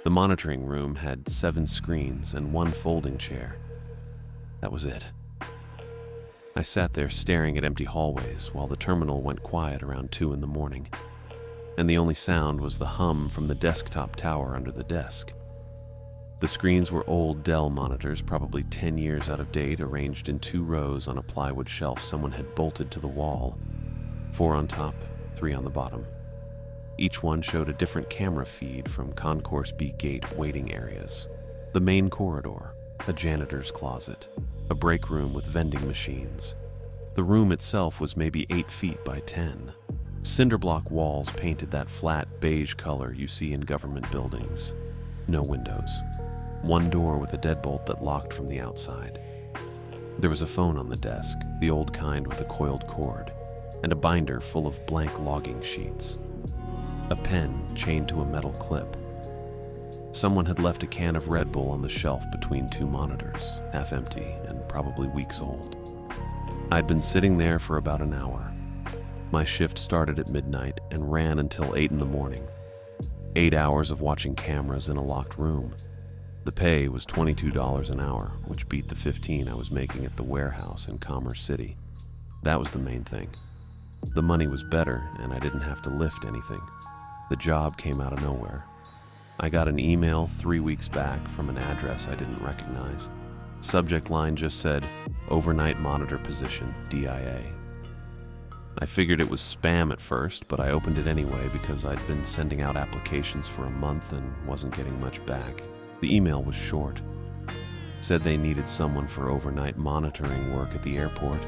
The monitoring room had 7 screens and 1 folding chair. That was it. I sat there staring at empty hallways while the terminal went quiet around 2 in the morning, and the only sound was the hum from the desktop tower under the desk. The screens were old Dell monitors, probably 10 years out of date, arranged in 2 rows on a plywood shelf someone had bolted to the wall. 4 on top, 3 on the bottom. Each one showed a different camera feed from Concourse B gate waiting areas, the main corridor, a janitor's closet, a break room with vending machines. The room itself was maybe 8 feet by 10. Cinderblock walls painted that flat beige color you see in government buildings. No windows. 1 door with a deadbolt that locked from the outside. There was a phone on the desk, the old kind with a coiled cord, and a binder full of blank logging sheets. A pen chained to a metal clip. Someone had left a can of Red Bull on the shelf between 2 monitors, half empty and probably weeks old. I'd been sitting there for about an hour. My shift started at midnight and ran until 8 in the morning. 8 hours of watching cameras in a locked room. The pay was $22 an hour, which beat the $15 I was making at the warehouse in Commerce City. That was the main thing. The money was better, and I didn't have to lift anything. The job came out of nowhere. I got an email 3 weeks back from an address I didn't recognize. Subject line just said, "Overnight monitor position, DIA." I figured it was spam at first, but I opened it anyway because I'd been sending out applications for a month and wasn't getting much back. The email was short. Said they needed someone for overnight monitoring work at the airport,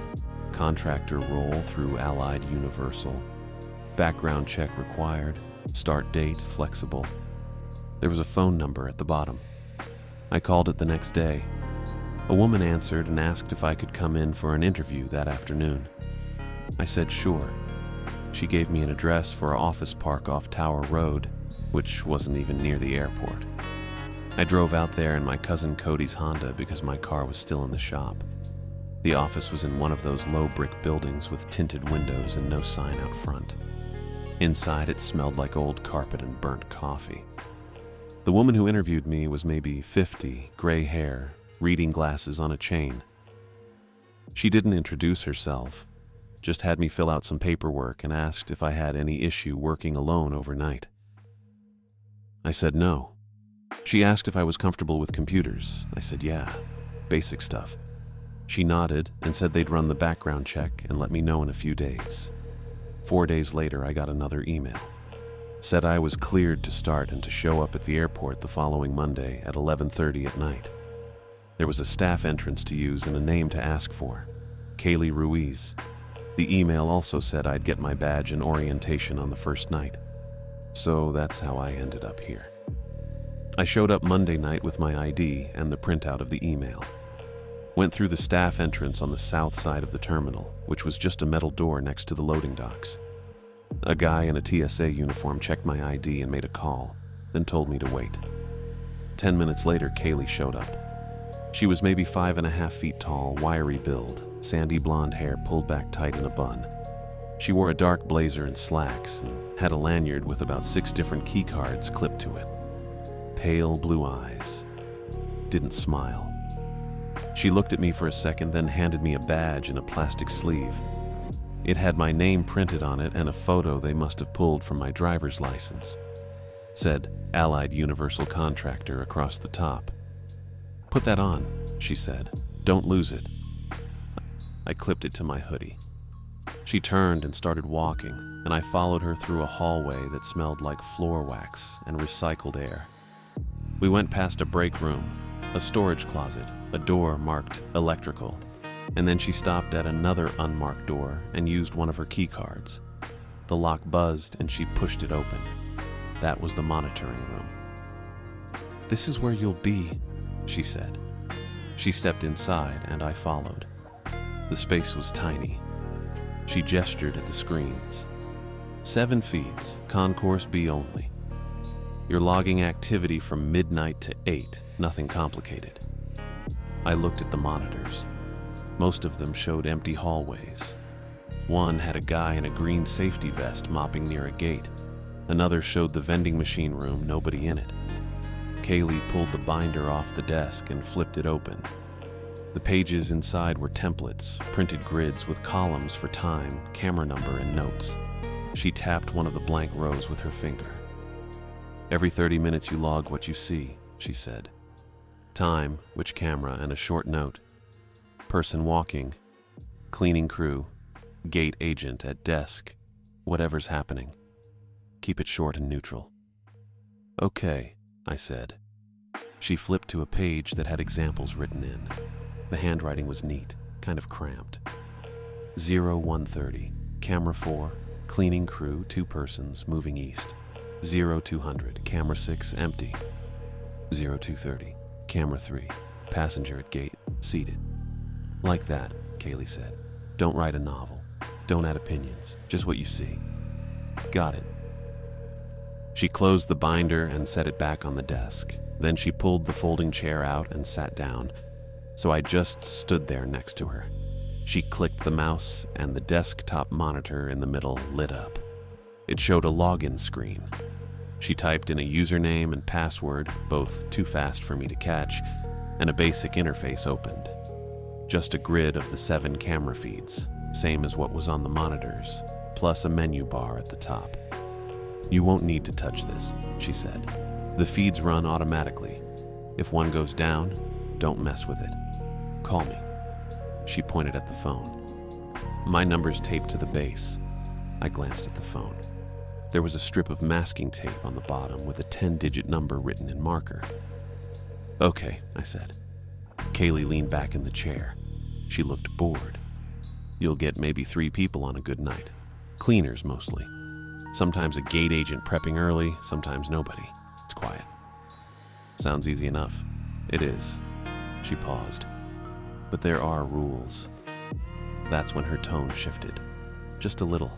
contractor role through Allied Universal, background check required, start date flexible. There was a phone number at the bottom. I called it the next day. A woman answered and asked if I could come in for an interview that afternoon. I said sure. She gave me an address for an office park off Tower Road, which wasn't even near the airport. I drove out there in my cousin Cody's Honda because my car was still in the shop. The office was in one of those low brick buildings with tinted windows and no sign out front. Inside, it smelled like old carpet and burnt coffee. The woman who interviewed me was maybe 50, gray hair, reading glasses on a chain. She didn't introduce herself, just had me fill out some paperwork and asked if I had any issue working alone overnight. I said no. She asked if I was comfortable with computers. I said yeah, basic stuff. She nodded and said they'd run the background check and let me know in a few days. 4 days later, I got another email. Said I was cleared to start and to show up at the airport the following Monday at 11:30 at night. There was a staff entrance to use and a name to ask for, Kaylee Ruiz. The email also said I'd get my badge and orientation on the first night. So that's how I ended up here. I showed up Monday night with my ID and the printout of the email. Went through the staff entrance on the south side of the terminal, which was just a metal door next to the loading docks. A guy in a TSA uniform checked my ID and made a call, then told me to wait. 10 minutes later, Kaylee showed up. She was maybe 5.5 feet tall, wiry build, sandy blonde hair pulled back tight in a bun. She wore a dark blazer and slacks and had a lanyard with about 6 different key cards clipped to it. Pale blue eyes. Didn't smile. She looked at me for a second, then handed me a badge in a plastic sleeve. It had my name printed on it and a photo they must have pulled from my driver's license. Said Allied Universal Contractor across the top. "Put that on," she said. "Don't lose it." I clipped it to my hoodie. She turned and started walking, and I followed her through a hallway that smelled like floor wax and recycled air. We went past a break room, a storage closet, a door marked electrical, and then she stopped at another unmarked door and used one of her key cards. The lock buzzed and she pushed it open. That was the monitoring room. "This is where you'll be," she said. She stepped inside and I followed. The space was tiny. She gestured at the screens. 7 feeds, Concourse B only. You're logging activity from midnight to 8, nothing complicated. I looked at the monitors. Most of them showed empty hallways. One had a guy in a green safety vest mopping near a gate. Another showed the vending machine room, nobody in it. Kaylee pulled the binder off the desk and flipped it open. The pages inside were templates, printed grids with columns for time, camera number, and notes. She tapped one of the blank rows with her finger. "Every 30 minutes you log what you see," she said. Time, which camera, and a short note. Person walking, cleaning crew, gate agent at desk, whatever's happening. Keep it short and neutral. "Okay," I said. She flipped to a page that had examples written in. The handwriting was neat, kind of cramped. 0130, camera 4, cleaning crew, 2 persons, moving east. 0200, camera 6, empty. 0230, camera 3, passenger at gate, seated. "Like that," Kaylee said. "Don't write a novel. Don't add opinions, just what you see." "Got it." She closed the binder and set it back on the desk. Then she pulled the folding chair out and sat down, so I just stood there next to her. She clicked the mouse, and the desktop monitor in the middle lit up. It showed a login screen. She typed in a username and password, both too fast for me to catch, and a basic interface opened. Just a grid of the 7 camera feeds, same as what was on the monitors, plus a menu bar at the top. "You won't need to touch this," she said. "The feeds run automatically. If one goes down, don't mess with it. Call me." She pointed at the phone. "My number's taped to the base." I glanced at the phone. There was a strip of masking tape on the bottom with a 10-digit number written in marker. "Okay," I said. Kaylee leaned back in the chair. She looked bored. "You'll get maybe 3 people on a good night. Cleaners, mostly. Sometimes a gate agent prepping early, sometimes nobody. It's quiet." "Sounds easy enough." "It is." She paused. "But there are rules." That's when her tone shifted. Just a little.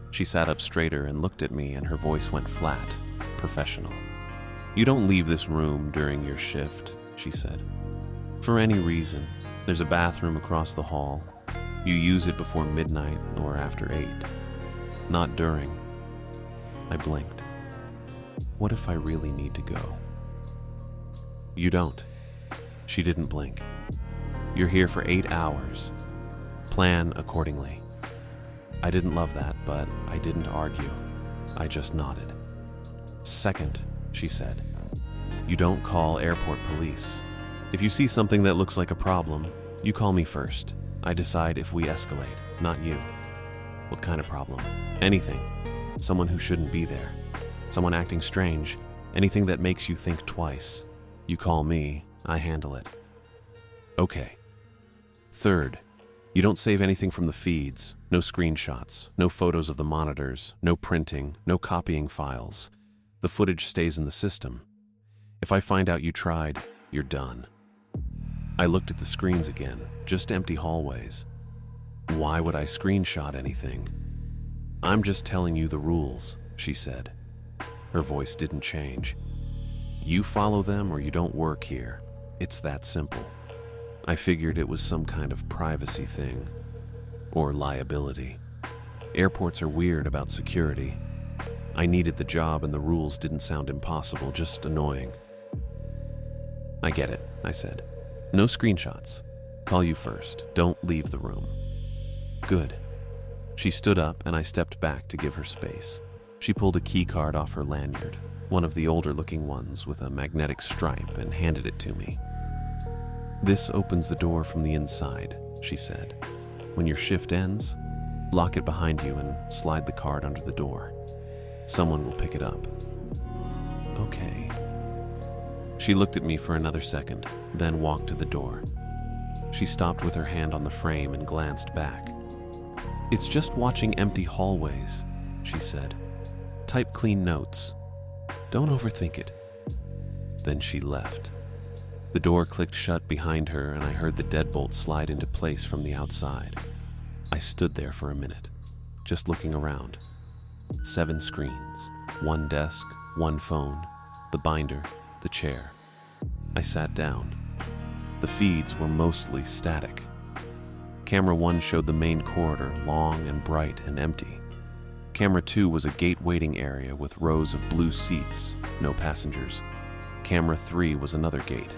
She sat up straighter and looked at me, and her voice went flat, professional. "You don't leave this room during your shift," she said. "For any reason. There's a bathroom across the hall. You use it before midnight or after 8. Not during." I blinked. What if I really need to go? "You don't." She didn't blink. "You're here for 8 hours. Plan accordingly." I didn't love that, but I didn't argue. I just nodded. "Second," she said, "you don't call airport police. If you see something that looks like a problem, you call me first. I decide if we escalate, not you." "What kind of problem?" "Anything. Someone who shouldn't be there. Someone acting strange. Anything that makes you think twice. You call me, I handle it." "Okay." Third, you don't save anything from the feeds. No screenshots, no photos of the monitors, no printing, no copying files. The footage stays in the system. If I find out you tried, you're done. I looked at the screens again, just empty hallways. Why would I screenshot anything? "I'm just telling you the rules," she said. Her voice didn't change. "You follow them or you don't work here. It's that simple." I figured it was some kind of privacy thing. Or liability. Airports are weird about security. I needed the job and the rules didn't sound impossible, just annoying. "I get it," I said. "No screenshots. Call you first. Don't leave the room." "Good." She stood up and I stepped back to give her space. She pulled a key card off her lanyard, one of the older-looking ones with a magnetic stripe, and handed it to me. "This opens the door from the inside," she said. "When your shift ends, lock it behind you and slide the card under the door. Someone will pick it up." "Okay." She looked at me for another second, then walked to the door. She stopped with her hand on the frame and glanced back. "It's just watching empty hallways," she said. "Type clean notes. Don't overthink it." Then she left. The door clicked shut behind her and I heard the deadbolt slide into place from the outside. I stood there for a minute, just looking around. 7 screens, 1 desk, 1 phone, the binder, the chair. I sat down. The feeds were mostly static. Camera 1 showed the main corridor, long and bright and empty. Camera 2 was a gate waiting area with rows of blue seats, no passengers. Camera 3 was another gate.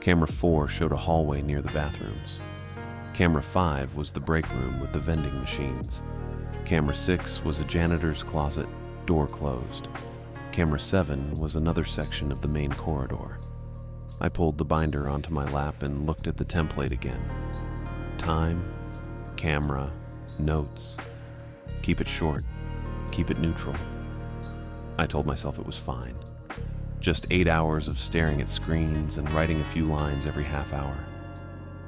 Camera 4 showed a hallway near the bathrooms. Camera 5 was the break room with the vending machines. Camera 6 was a janitor's closet, door closed. Camera 7 was another section of the main corridor. I pulled the binder onto my lap and looked at the template again. Time, camera, notes. Keep it short. Keep it neutral. I told myself it was fine. Just 8 hours of staring at screens and writing a few lines every half hour.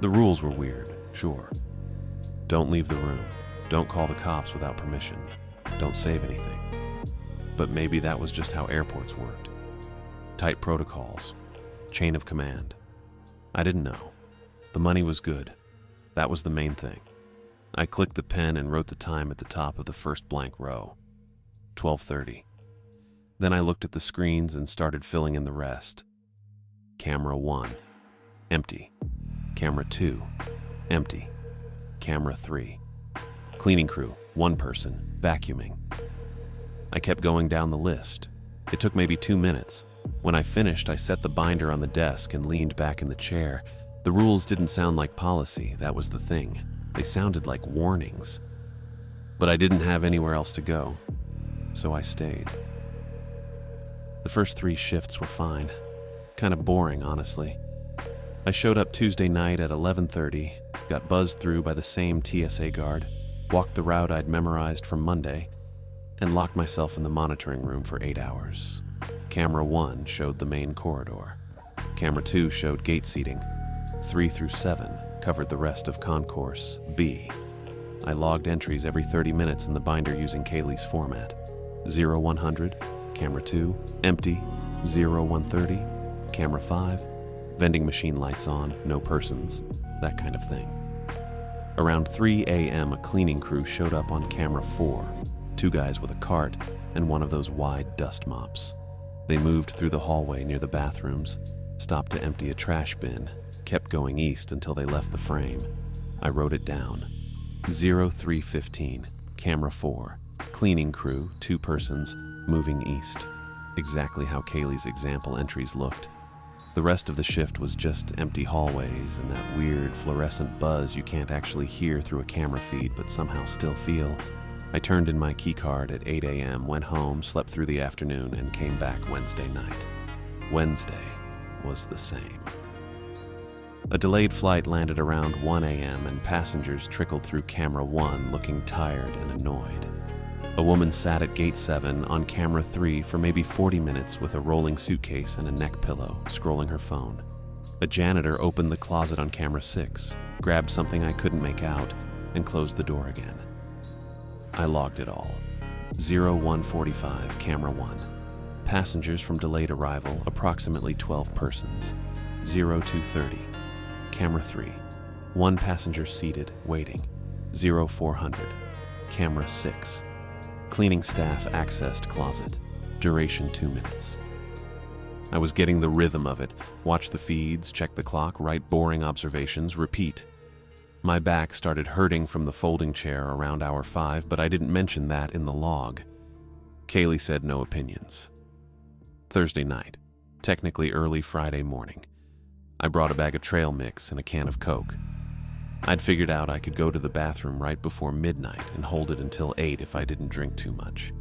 The rules were weird, sure. Don't leave the room. Don't call the cops without permission. Don't save anything. But maybe that was just how airports worked. Tight protocols. Chain of command. I didn't know. The money was good. That was the main thing. I clicked the pen and wrote the time at the top of the first blank row. 12:30. Then I looked at the screens and started filling in the rest. Camera 1. Empty. Camera 2. Empty. Camera 3. Cleaning crew, 1 person, vacuuming. I kept going down the list. It took maybe 2 minutes. When I finished, I set the binder on the desk and leaned back in the chair. The rules didn't sound like policy, that was the thing. They sounded like warnings. But I didn't have anywhere else to go, so I stayed. The first 3 shifts were fine. Kind of boring, honestly. I showed up Tuesday night at 11:30, got buzzed through by the same TSA guard, walked the route I'd memorized from Monday, and locked myself in the monitoring room for 8 hours. Camera 1 showed the main corridor. Camera 2 showed gate seating. 3 through 7 covered the rest of Concourse B. I logged entries every 30 minutes in the binder using Kaylee's format. 0100, Camera 2, empty. 0130, Camera 5, vending machine lights on, no persons, that kind of thing. Around 3 a.m., a cleaning crew showed up on Camera 4, 2 guys with a cart and one of those wide dust mops. They moved through the hallway near the bathrooms, stopped to empty a trash bin, kept going east until they left the frame. I wrote it down. 0315, Camera 4, cleaning crew, 2 persons, moving east. Exactly how Kaylee's example entries looked. The rest of the shift was just empty hallways and that weird fluorescent buzz you can't actually hear through a camera feed but somehow still feel. I turned in my keycard at 8 a.m., went home, slept through the afternoon, and came back Wednesday night. Wednesday was the same. A delayed flight landed around 1 a.m. and passengers trickled through Camera 1 looking tired and annoyed. A woman sat at Gate 7 on Camera 3 for maybe 40 minutes with a rolling suitcase and a neck pillow, scrolling her phone. A janitor opened the closet on Camera 6, grabbed something I couldn't make out, and closed the door again. I logged it all. 0145, Camera 1. Passengers from delayed arrival, approximately 12 persons. 0230, Camera 3. 1 passenger seated, waiting. 0400, Camera 6. Cleaning staff accessed closet. Duration 2 minutes. I was getting the rhythm of it. Watch the feeds, check the clock, write boring observations, repeat. My back started hurting from the folding chair around hour 5, but I didn't mention that in the log. Kaylee said no opinions. Thursday night, technically early Friday morning. I brought a bag of trail mix and a can of Coke. I'd figured out I could go to the bathroom right before midnight and hold it until 8 if I didn't drink too much.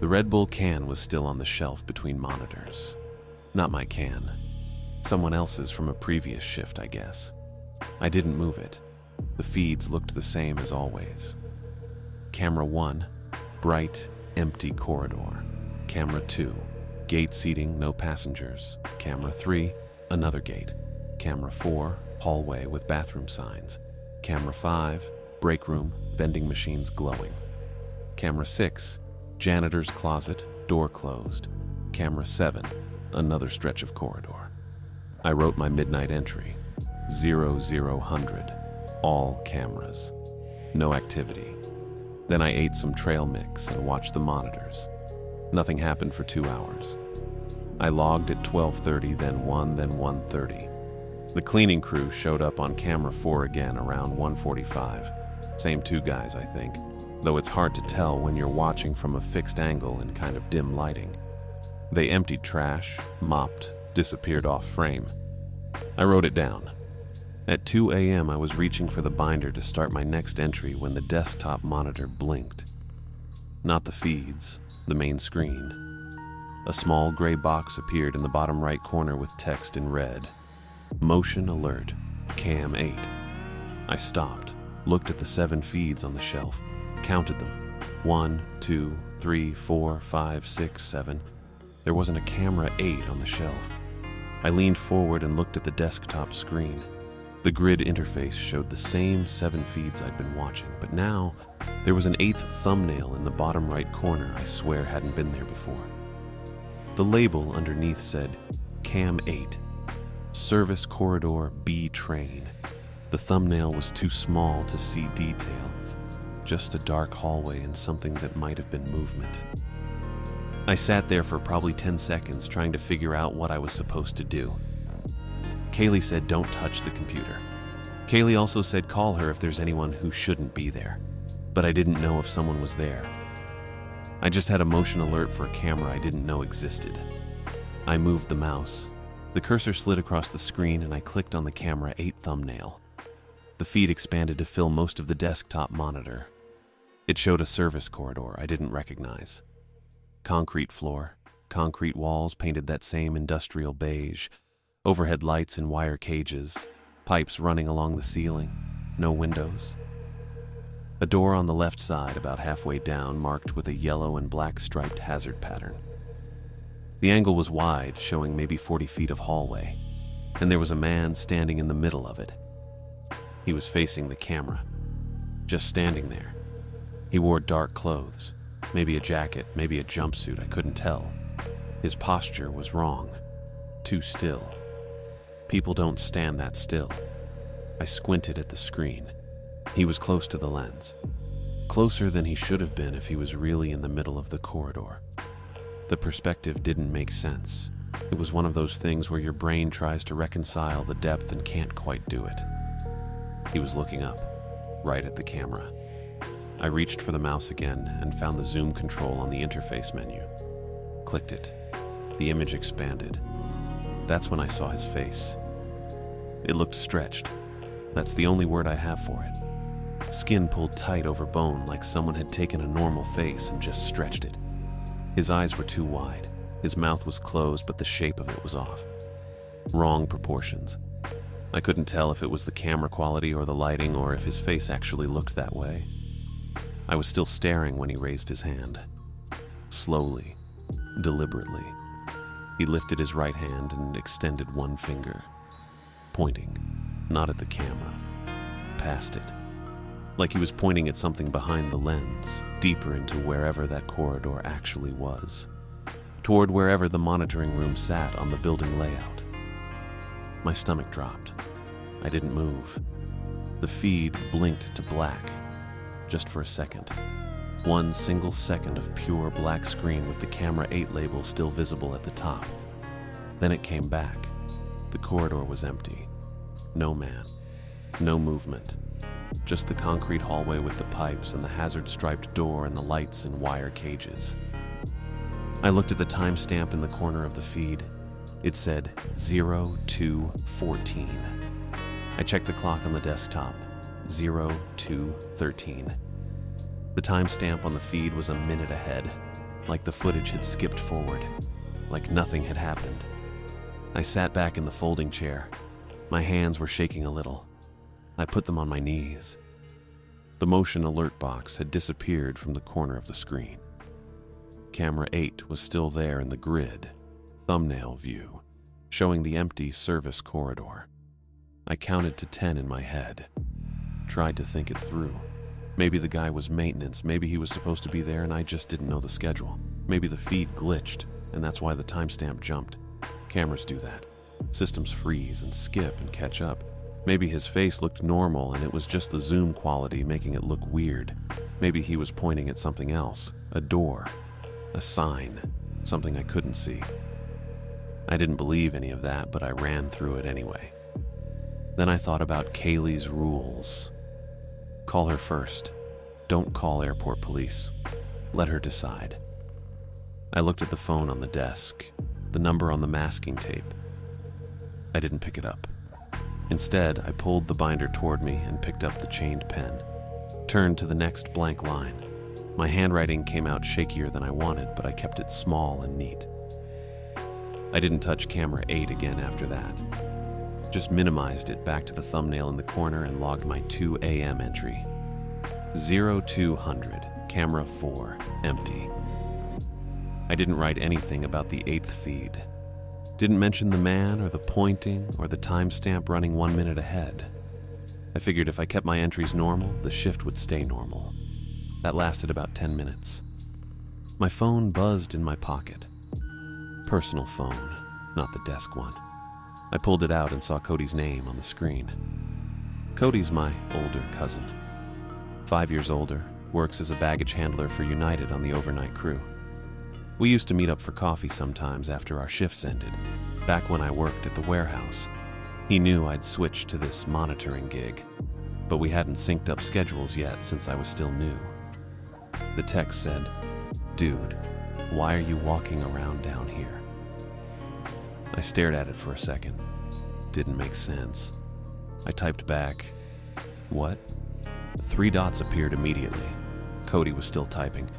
The Red Bull can was still on the shelf between monitors. Not my can. Someone else's from a previous shift, I guess. I didn't move it. The feeds looked the same as always. Camera 1, bright, empty corridor. Camera 2, gate seating, no passengers. Camera 3, another gate. Camera 4, hallway with bathroom signs. Camera 5, break room, vending machines glowing. Camera 6, janitor's closet, door closed. Camera 7, another stretch of corridor. I wrote my midnight entry. 0000. All cameras. No activity. Then I ate some trail mix and watched the monitors. Nothing happened for 2 hours. I logged at 12:30, then 1, then 1:30. The cleaning crew showed up on Camera 4 again around 1:45. Same 2 guys, I think, though it's hard to tell when you're watching from a fixed angle in kind of dim lighting. They emptied trash, mopped, disappeared off frame. I wrote it down. At 2 a.m., I was reaching for the binder to start my next entry when the desktop monitor blinked. Not the feeds, the main screen. A small gray box appeared in the bottom right corner with text in red. Motion alert, Cam 8. I stopped, looked at the 7 feeds on the shelf, counted them. 1, 2, 3, 4, 5, 6, 7. There wasn't a camera 8 on the shelf. I leaned forward and looked at the desktop screen. The grid interface showed the same 7 feeds I'd been watching, but now there was an 8th thumbnail in the bottom right corner I swear hadn't been there before. The label underneath said, Cam 8, Service Corridor B Train. The thumbnail was too small to see detail, just a dark hallway and something that might have been movement. I sat there for probably 10 seconds trying to figure out what I was supposed to do. Kaylee said don't touch the computer. Kaylee also said call her if there's anyone who shouldn't be there, but I didn't know if someone was there. I just had a motion alert for a camera I didn't know existed. I moved the mouse. The cursor slid across the screen and I clicked on the camera 8 thumbnail. The feed expanded to fill most of the desktop monitor. It showed a service corridor I didn't recognize. Concrete floor, concrete walls painted that same industrial beige, overhead lights in wire cages, pipes running along the ceiling, no windows. A door on the left side, about halfway down, marked with a yellow and black striped hazard pattern. The angle was wide, showing maybe 40 feet of hallway, and there was a man standing in the middle of it. He was facing the camera, just standing there. He wore dark clothes, maybe a jacket, maybe a jumpsuit, I couldn't tell. His posture was wrong, too still. People don't stand that still. I squinted at the screen. He was close to the lens. Closer than he should have been if he was really in the middle of the corridor. The perspective didn't make sense. It was one of those things where your brain tries to reconcile the depth and can't quite do it. He was looking up, right at the camera. I reached for the mouse again and found the zoom control on the interface menu. Clicked it. The image expanded. That's when I saw his face. It looked stretched. That's the only word I have for it. Skin pulled tight over bone like someone had taken a normal face and just stretched it. His eyes were too wide. His mouth was closed, but the shape of it was off. Wrong proportions. I couldn't tell if it was the camera quality or the lighting or if his face actually looked that way. I was still staring when he raised his hand. Slowly, deliberately. He lifted his right hand and extended one finger, pointing, not at the camera, past it, like he was pointing at something behind the lens, deeper into wherever that corridor actually was, toward wherever the monitoring room sat on the building layout. My stomach dropped. I didn't move. The feed blinked to black, just for a second. One single second of pure black screen with the camera 8 label still visible at the top. Then it came back. The corridor was empty. No man. No movement. Just the concrete hallway with the pipes and the hazard-striped door and the lights in wire cages. I looked at the timestamp in the corner of the feed. It said 02:14. I checked the clock on the desktop. 02:13. The timestamp on the feed was a minute ahead, like the footage had skipped forward, like nothing had happened. I sat back in the folding chair. My hands were shaking a little. I put them on my knees. The motion alert box had disappeared from the corner of the screen. Camera 8 was still there in the grid, thumbnail view, showing the empty service corridor. I counted to 10 in my head, tried to think it through. Maybe the guy was maintenance, maybe he was supposed to be there and I just didn't know the schedule. Maybe the feed glitched, and that's why the timestamp jumped. Cameras do that. Systems freeze and skip and catch up. Maybe his face looked normal and it was just the zoom quality making it look weird. Maybe he was pointing at something else, a door, a sign, something I couldn't see. I didn't believe any of that, but I ran through it anyway. Then I thought about Kaylee's rules. Call her first. Don't call airport police. Let her decide. I looked at the phone on the desk, the number on the masking tape, I didn't pick it up. Instead, I pulled the binder toward me and picked up the chained pen. Turned to the next blank line. My handwriting came out shakier than I wanted, but I kept it small and neat. I didn't touch camera 8 again after that. Just minimized it back to the thumbnail in the corner and logged my 2 a.m. entry. 0200, camera 4, empty. I didn't write anything about the 8th feed. Didn't mention the man or the pointing or the timestamp running 1 minute ahead. I figured if I kept my entries normal, the shift would stay normal. That lasted about 10 minutes. My phone buzzed in my pocket. Personal phone, not the desk one. I pulled it out and saw Cody's name on the screen. Cody's my older cousin. 5 years older, works as a baggage handler for United on the overnight crew. We used to meet up for coffee sometimes after our shifts ended, back when I worked at the warehouse. He knew I'd switched to this monitoring gig, but we hadn't synced up schedules yet since I was still new. The text said, "Dude, why are you walking around down here?" I stared at it for a second. Didn't make sense. I typed back, "What?" 3 dots appeared immediately. Cody was still typing.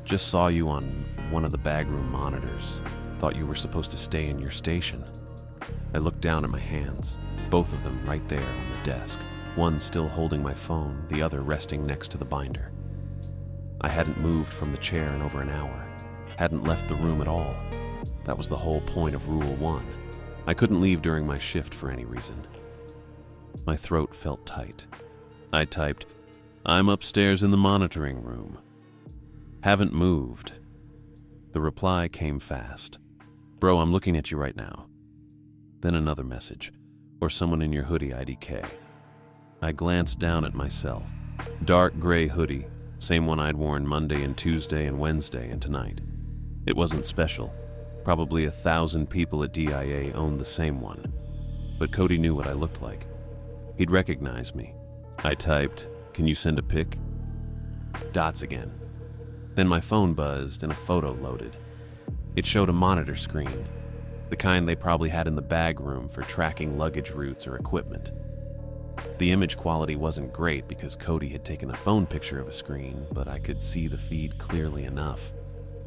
"Just saw you on one of the bagroom monitors. Thought you were supposed to stay in your station." I looked down at my hands, both of them right there on the desk, one still holding my phone, the other resting next to the binder. I hadn't moved from the chair in over an hour, hadn't left the room at all. That was the whole point of Rule 1. I couldn't leave during my shift for any reason. My throat felt tight. I typed, "I'm upstairs in the monitoring room. Haven't moved." The reply came fast. "Bro, I'm looking at you right now." Then another message, "Or someone in your hoodie IDK." I glanced down at myself. Dark gray hoodie, same one I'd worn Monday and Tuesday and Wednesday and tonight. It wasn't special. Probably 1,000 people at DIA owned the same one. But Cody knew what I looked like. He'd recognize me. I typed, "Can you send a pic?" Dots again. Then my phone buzzed and a photo loaded. It showed a monitor screen, the kind they probably had in the bag room for tracking luggage routes or equipment. The image quality wasn't great because Cody had taken a phone picture of a screen, but I could see the feed clearly enough.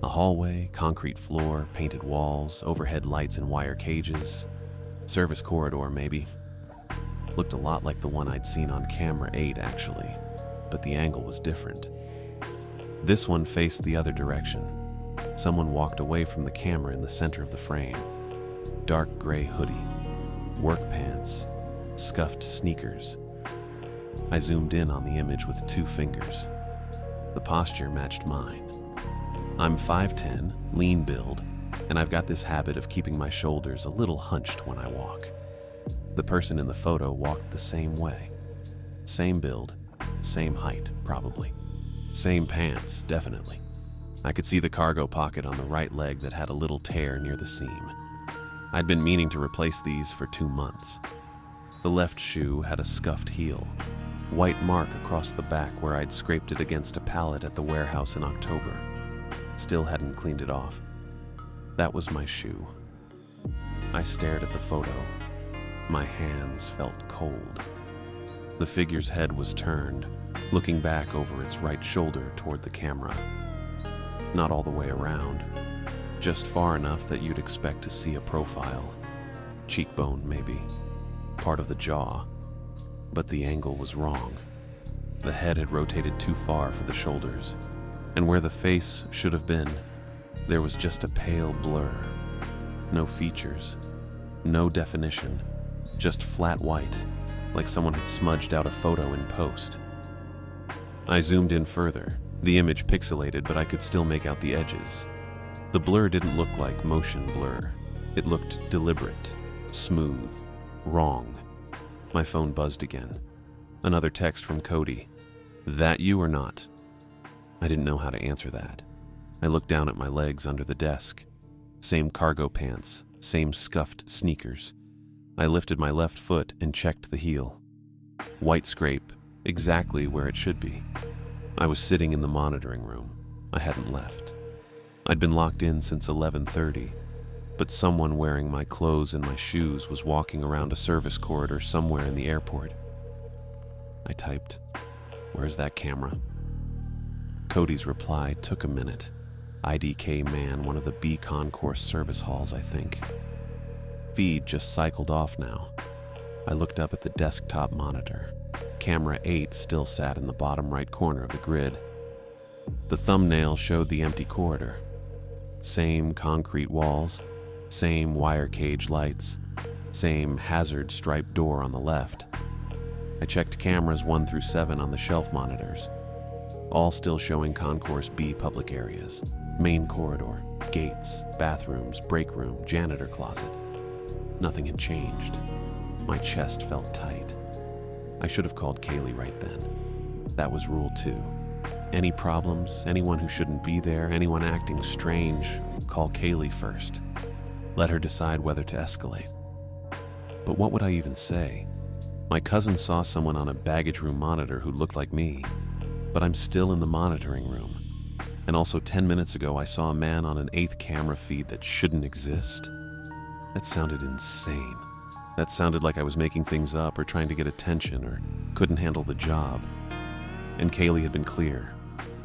A hallway, concrete floor, painted walls, overhead lights and wire cages. Service corridor, maybe. Looked a lot like the one I'd seen on camera 8, actually, but the angle was different. This one faced the other direction. Someone walked away from the camera in the center of the frame. Dark gray hoodie, work pants, scuffed sneakers. I zoomed in on the image with 2 fingers. The posture matched mine. I'm 5'10", lean build, and I've got this habit of keeping my shoulders a little hunched when I walk. The person in the photo walked the same way. Same build, same height, probably. Same pants, definitely. I could see the cargo pocket on the right leg that had a little tear near the seam. I'd been meaning to replace these for 2 months. The left shoe had a scuffed heel, white mark across the back where I'd scraped it against a pallet at the warehouse in October. Still hadn't cleaned it off. That was my shoe. I stared at the photo. My hands felt cold. The figure's head was turned, looking back over its right shoulder toward the camera. Not all the way around, just far enough that you'd expect to see a profile. Cheekbone, maybe. Part of the jaw. But the angle was wrong. The head had rotated too far for the shoulders, and where the face should have been, there was just a pale blur. No features, no definition, just flat white, like someone had smudged out a photo in post. I zoomed in further, the image pixelated, but I could still make out the edges. The blur didn't look like motion blur. It looked deliberate, smooth, wrong. My phone buzzed again. Another text from Cody. "That you or not?" I didn't know how to answer that. I looked down at my legs under the desk. Same cargo pants, same scuffed sneakers. I lifted my left foot and checked the heel. White scrape, exactly where it should be. I was sitting in the monitoring room. I hadn't left. I'd been locked in since 11:30. but someone wearing my clothes and my shoes was walking around a service corridor somewhere in the airport. I typed, "Where's that camera?" Cody's reply took a minute. IDK man, one of the B concourse service halls, I think. Feed just cycled off now. I looked up at the desktop monitor. Camera 8 still sat in the bottom right corner of the grid. The thumbnail showed the empty corridor. Same concrete walls, same wire cage lights, same hazard striped door on the left. I checked cameras 1 through 7 on the shelf monitors, all still showing Concourse B public areas, main corridor, gates, bathrooms, break room, janitor closet. Nothing had changed. My chest felt tight. I should have called Kaylee right then. That was rule 2. Any problems, anyone who shouldn't be there, anyone acting strange, call Kaylee first. Let her decide whether to escalate. But what would I even say? My cousin saw someone on a baggage room monitor who looked like me, but I'm still in the monitoring room. And also 10 minutes ago I saw a man on an 8th camera feed that shouldn't exist. That sounded insane. That sounded like I was making things up or trying to get attention or couldn't handle the job. And Kaylee had been clear.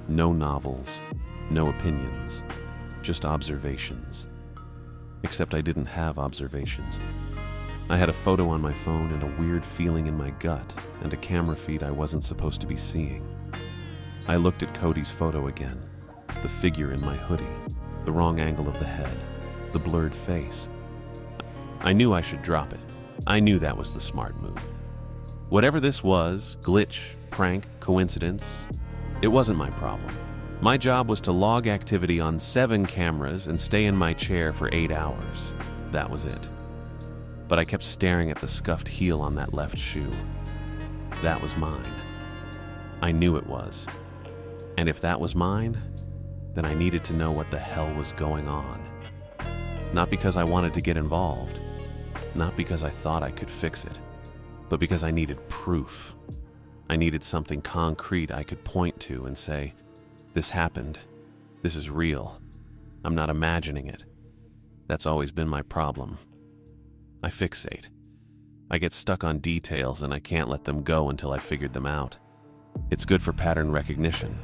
No novels, no opinions, just observations. Except I didn't have observations. I had a photo on my phone and a weird feeling in my gut and a camera feed I wasn't supposed to be seeing. I looked at Cody's photo again, the figure in my hoodie, the wrong angle of the head, the blurred face. I knew I should drop it. I knew that was the smart move. Whatever this was, glitch, prank, coincidence, it wasn't my problem. My job was to log activity on 7 cameras and stay in my chair for 8 hours. That was it. But I kept staring at the scuffed heel on that left shoe. That was mine. I knew it was. And if that was mine, then I needed to know what the hell was going on. Not because I wanted to get involved, not because I thought I could fix it, but because I needed proof. I needed something concrete I could point to and say, this happened, this is real, I'm not imagining it. That's always been my problem. I fixate. I get stuck on details and I can't let them go until I've figured them out. It's good for pattern recognition.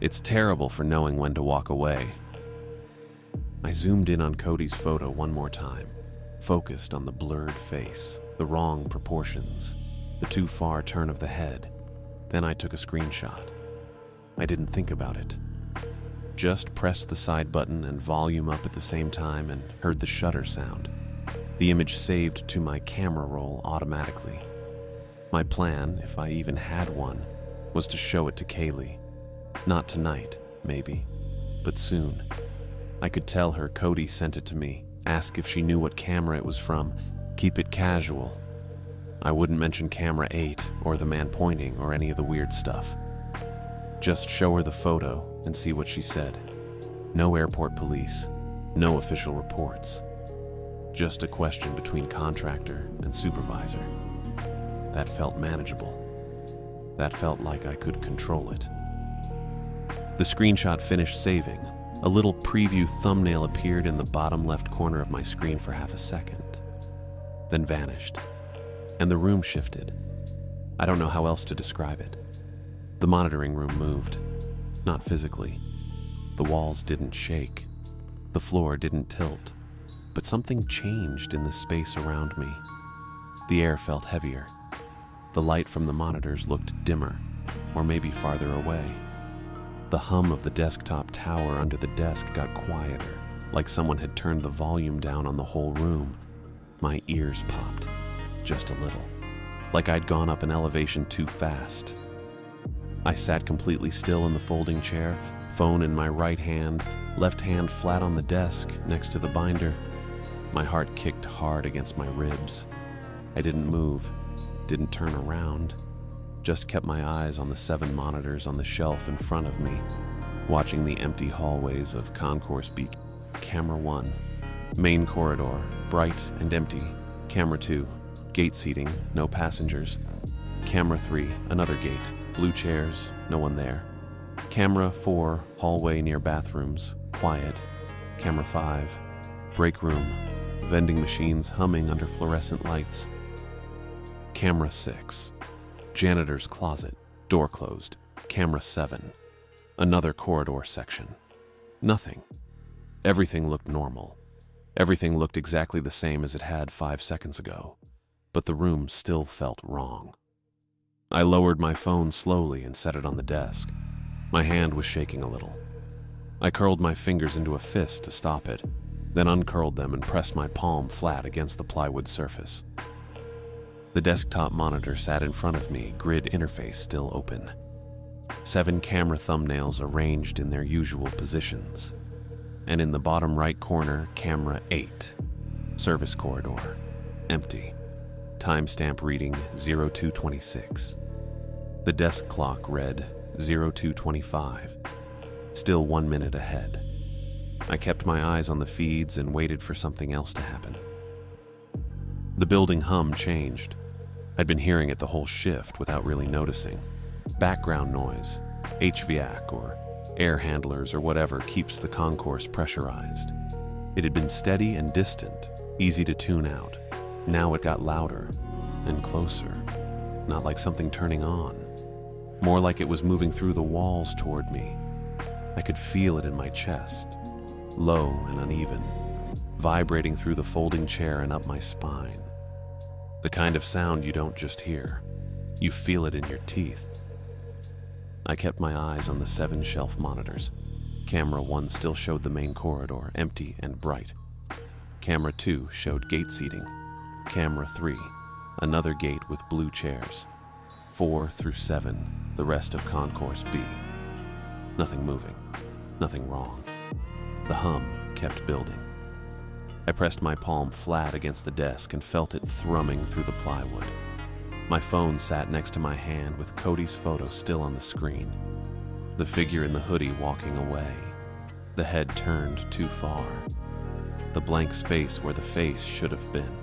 It's terrible for knowing when to walk away. I zoomed in on Cody's photo one more time, focused on the blurred face, the wrong proportions, the too far turn of the head. Then I took a screenshot. I didn't think about it. Just pressed the side button and volume up at the same time and heard the shutter sound. The image saved to my camera roll automatically. My plan, if I even had one, was to show it to Kaylee. Not tonight, maybe, but soon. I could tell her Cody sent it to me, ask if she knew what camera it was from, keep it casual. I wouldn't mention camera 8 or the man pointing or any of the weird stuff. Just show her the photo and see what she said. No airport police, no official reports. Just a question between contractor and supervisor. That felt manageable. That felt like I could control it. The screenshot finished saving. A little preview thumbnail appeared in the bottom left corner of my screen for half a second, then vanished, and the room shifted. I don't know how else to describe it. The monitoring room moved, not physically. The walls didn't shake. The floor didn't tilt. But something changed in the space around me. The air felt heavier. The light from the monitors looked dimmer, or maybe farther away. The hum of the desktop tower under the desk got quieter, like someone had turned the volume down on the whole room. My ears popped, just a little, like I'd gone up an elevation too fast. I sat completely still in the folding chair, phone in my right hand, left hand flat on the desk next to the binder. My heart kicked hard against my ribs. I didn't move, didn't turn around, just kept my eyes on the 7 monitors on the shelf in front of me, watching the empty hallways of Concourse B. Camera 1, main corridor, bright and empty. Camera 2, gate seating, no passengers. Camera 3, another gate, blue chairs, no one there. Camera 4, hallway near bathrooms, quiet. Camera 5, Break room, vending machines humming under fluorescent lights. Camera 6. Janitor's closet, door closed. Camera 7. Another corridor section. Nothing. Everything looked normal. Everything looked exactly the same as it had 5 seconds ago, but the room still felt wrong. I lowered my phone slowly and set it on the desk. My hand was shaking a little. I curled my fingers into a fist to stop it, then uncurled them and pressed my palm flat against the plywood surface. The desktop monitor sat in front of me, grid interface still open. 7 camera thumbnails arranged in their usual positions. And in the bottom right corner, camera 8. Service corridor. Empty. Timestamp reading 0226. The desk clock read 0225. Still 1 minute ahead. I kept my eyes on the feeds and waited for something else to happen. The building hum changed. I'd been hearing it the whole shift without really noticing. Background noise, HVAC or air handlers or whatever keeps the concourse pressurized. It had been steady and distant, easy to tune out. Now it got louder and closer, not like something turning on, more like it was moving through the walls toward me. I could feel it in my chest, low and uneven, vibrating through the folding chair and up my spine. The kind of sound you don't just hear, you feel it in your teeth. I kept my eyes on the 7 shelf monitors. Camera 1 still showed the main corridor, empty and bright. Camera 2 showed gate seating. Camera 3, another gate with blue chairs. 4 through 7, the rest of Concourse B. Nothing moving, nothing wrong. The hum kept building. I pressed my palm flat against the desk and felt it thrumming through the plywood. My phone sat next to my hand with Cody's photo still on the screen. The figure in the hoodie walking away. The head turned too far. The blank space where the face should have been.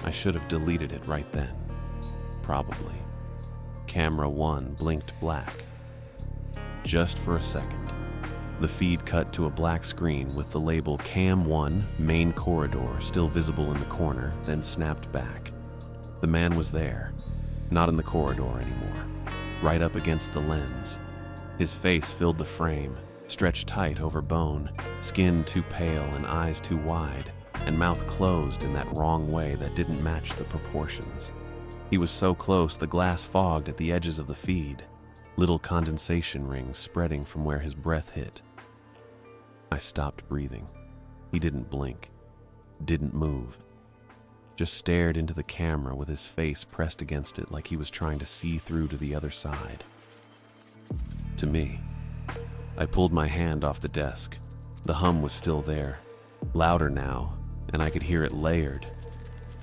I should have deleted it right then. Probably. Camera 1 blinked black. Just for a second. The feed cut to a black screen with the label Cam 1 Main Corridor still visible in the corner, then snapped back. The man was there, not in the corridor anymore, right up against the lens. His face filled the frame, stretched tight over bone, skin too pale and eyes too wide, and mouth closed in that wrong way that didn't match the proportions. He was so close the glass fogged at the edges of the feed, little condensation rings spreading from where his breath hit. I stopped breathing. He didn't blink, didn't move. Just stared into the camera with his face pressed against it like he was trying to see through to the other side. To me. I pulled my hand off the desk. The hum was still there, louder now, and I could hear it layered.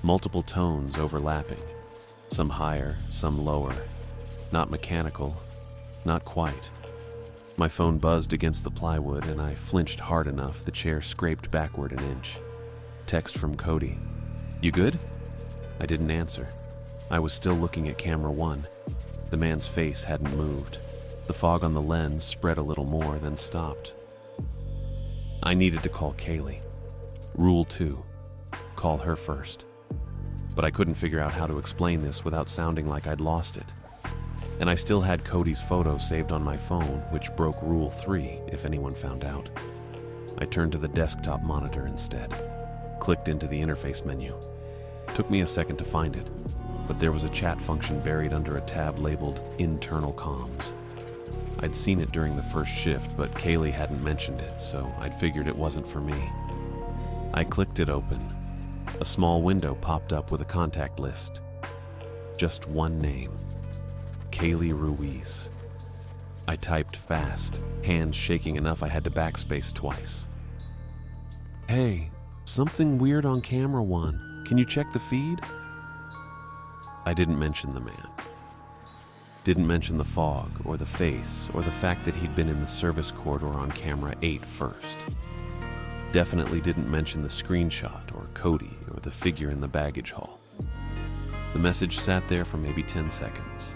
Multiple tones overlapping, some higher, some lower. Not mechanical, not quite. My phone buzzed against the plywood and I flinched hard enough the chair scraped backward an inch. Text from Cody. "You good?" I didn't answer. I was still looking at camera 1. The man's face hadn't moved. The fog on the lens spread a little more, then stopped. I needed to call Kaylee. Rule 2. Call her first. But I couldn't figure out how to explain this without sounding like I'd lost it. And I still had Cody's photo saved on my phone, which broke Rule 3 if anyone found out. I turned to the desktop monitor instead. Clicked into the interface menu. Took me a second to find it, but there was a chat function buried under a tab labeled Internal Comms. I'd seen it during the first shift, but Kaylee hadn't mentioned it, so I'd figured it wasn't for me. I clicked it open. A small window popped up with a contact list. Just one name. Kaylee Ruiz. I typed fast, hands shaking enough I had to backspace twice. "Hey, something weird on camera 1. Can you check the feed?" I didn't mention the man. Didn't mention the fog, or the face, or the fact that he'd been in the service corridor on camera 8 first. Definitely didn't mention the screenshot, or Cody, or the figure in the baggage hall. The message sat there for maybe 10 seconds.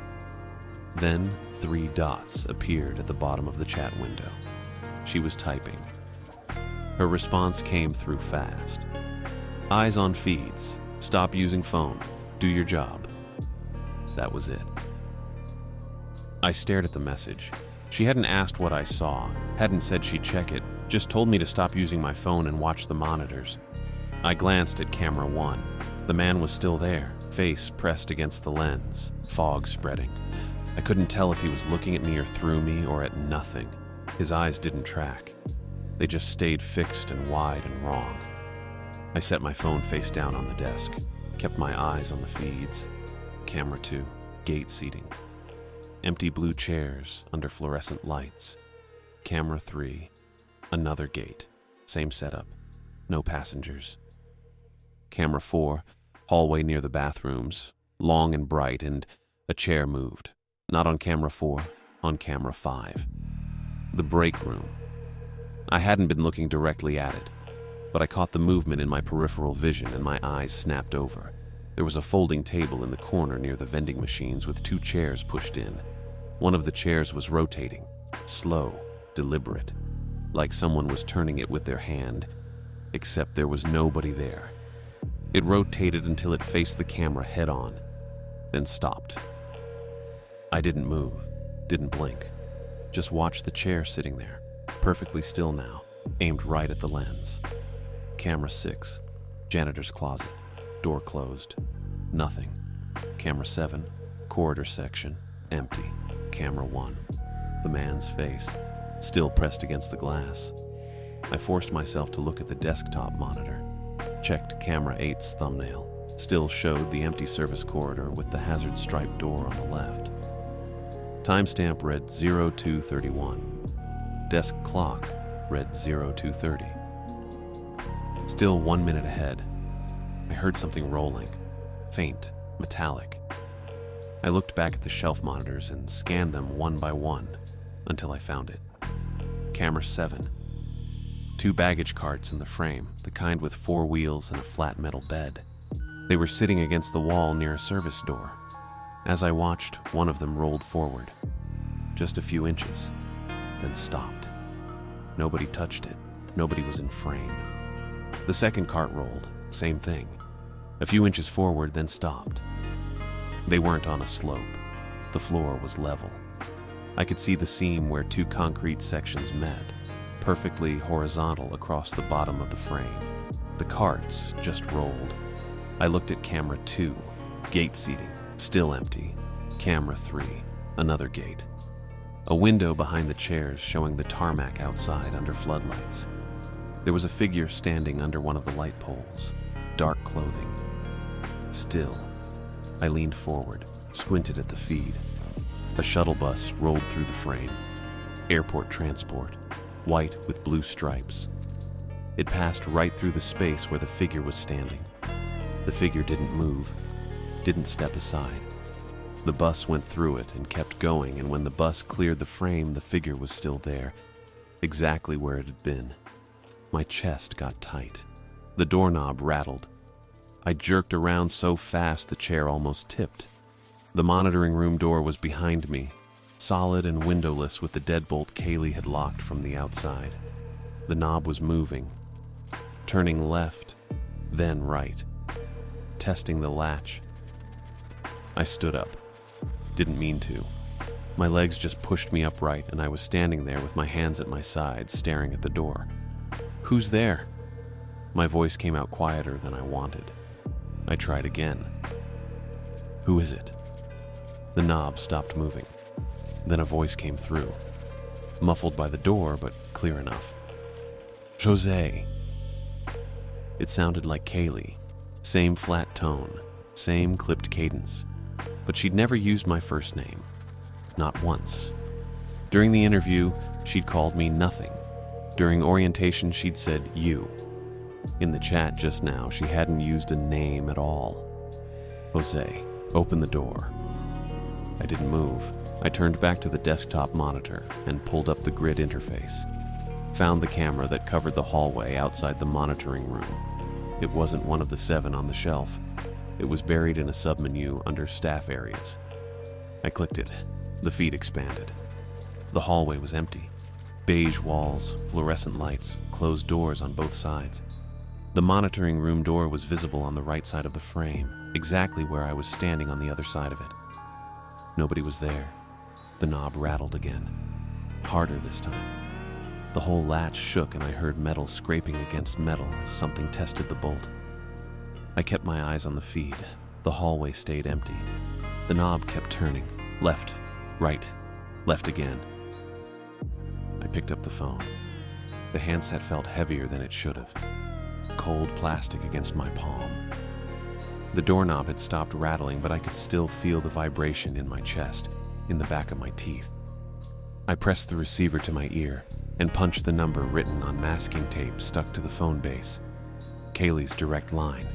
Then 3 dots appeared at the bottom of the chat window. She was typing. Her response came through fast. Eyes on feeds. Stop using phone. Do your job. That was it. I stared at the message. She hadn't asked what I saw, hadn't said she'd check it, just told me to stop using my phone and watch the monitors. I glanced at camera 1. The man was still there, face pressed against the lens, fog spreading. I couldn't tell if he was looking at me or through me or at nothing. His eyes didn't track. They just stayed fixed and wide and wrong. I set my phone face down on the desk, kept my eyes on the feeds. Camera 2, gate seating. Empty blue chairs under fluorescent lights. Camera 3, another gate, same setup, no passengers. Camera 4, hallway near the bathrooms, long and bright, and a chair moved. Not on camera 4, on camera 5. The break room. I hadn't been looking directly at it, but I caught the movement in my peripheral vision and my eyes snapped over. There was a folding table in the corner near the vending machines with 2 chairs pushed in. One of the chairs was rotating, slow, deliberate, like someone was turning it with their hand, except there was nobody there. It rotated until it faced the camera head-on, then stopped. I didn't move, didn't blink, just watched the chair sitting there, perfectly still now, aimed right at the lens. Camera 6, janitor's closet, door closed, nothing. Camera 7, corridor section, empty. Camera 1, the man's face, still pressed against the glass. I forced myself to look at the desktop monitor, checked camera 8's thumbnail, still showed the empty service corridor with the hazard stripe door on the left. Timestamp read 0231. Desk clock read 0230. Still 1 minute ahead. I heard something rolling, faint, metallic. I looked back at the shelf monitors and scanned them one by one until I found it. Camera 7. 2 baggage carts in the frame, the kind with 4 wheels and a flat metal bed. They were sitting against the wall near a service door. As I watched, one of them rolled forward, just a few inches, then stopped. Nobody touched it. Nobody was in frame. The second cart rolled, same thing. A few inches forward, then stopped. They weren't on a slope. The floor was level. I could see the seam where 2 concrete sections met, perfectly horizontal across the bottom of the frame. The carts just rolled. I looked at camera 2, gate seating, still empty. Camera 3, another gate. A window behind the chairs showing the tarmac outside under floodlights. There was a figure standing under one of the light poles, dark clothing. Still. I leaned forward, squinted at the feed. A shuttle bus rolled through the frame. Airport transport, white with blue stripes. It passed right through the space where the figure was standing. The figure didn't move, didn't step aside. The bus went through it and kept going, and when the bus cleared the frame, the figure was still there, exactly where it had been. My chest got tight. The doorknob rattled. I jerked around so fast the chair almost tipped. The monitoring room door was behind me, solid and windowless with the deadbolt Kaylee had locked from the outside. The knob was moving, turning left, then right, testing the latch. I stood up. Didn't mean to. My legs just pushed me upright, and I was standing there with my hands at my sides, staring at the door. "Who's there?" My voice came out quieter than I wanted. I tried again. "Who is it?" The knob stopped moving. Then a voice came through, muffled by the door, but clear enough. "Jose." It sounded like Kaylee. Same flat tone, same clipped cadence. But she'd never used my first name. Not once. During the interview, she'd called me nothing. During orientation, she'd said you. In the chat just now, she hadn't used a name at all. "Jose, open the door." I didn't move. I turned back to the desktop monitor and pulled up the grid interface. Found the camera that covered the hallway outside the monitoring room. It wasn't one of the 7 on the shelf. It was buried in a submenu under staff areas. I clicked it. The feed expanded. The hallway was empty. Beige walls, fluorescent lights, closed doors on both sides. The monitoring room door was visible on the right side of the frame, exactly where I was standing on the other side of it. Nobody was there. The knob rattled again, harder this time. The whole latch shook and I heard metal scraping against metal as something tested the bolt. I kept my eyes on the feed. The hallway stayed empty. The knob kept turning, left, right, left again. I picked up the phone. The handset felt heavier than it should have. Cold plastic against my palm. The doorknob had stopped rattling, but I could still feel the vibration in my chest, in the back of my teeth. I pressed the receiver to my ear and punched the number written on masking tape stuck to the phone base. Kaylee's direct line.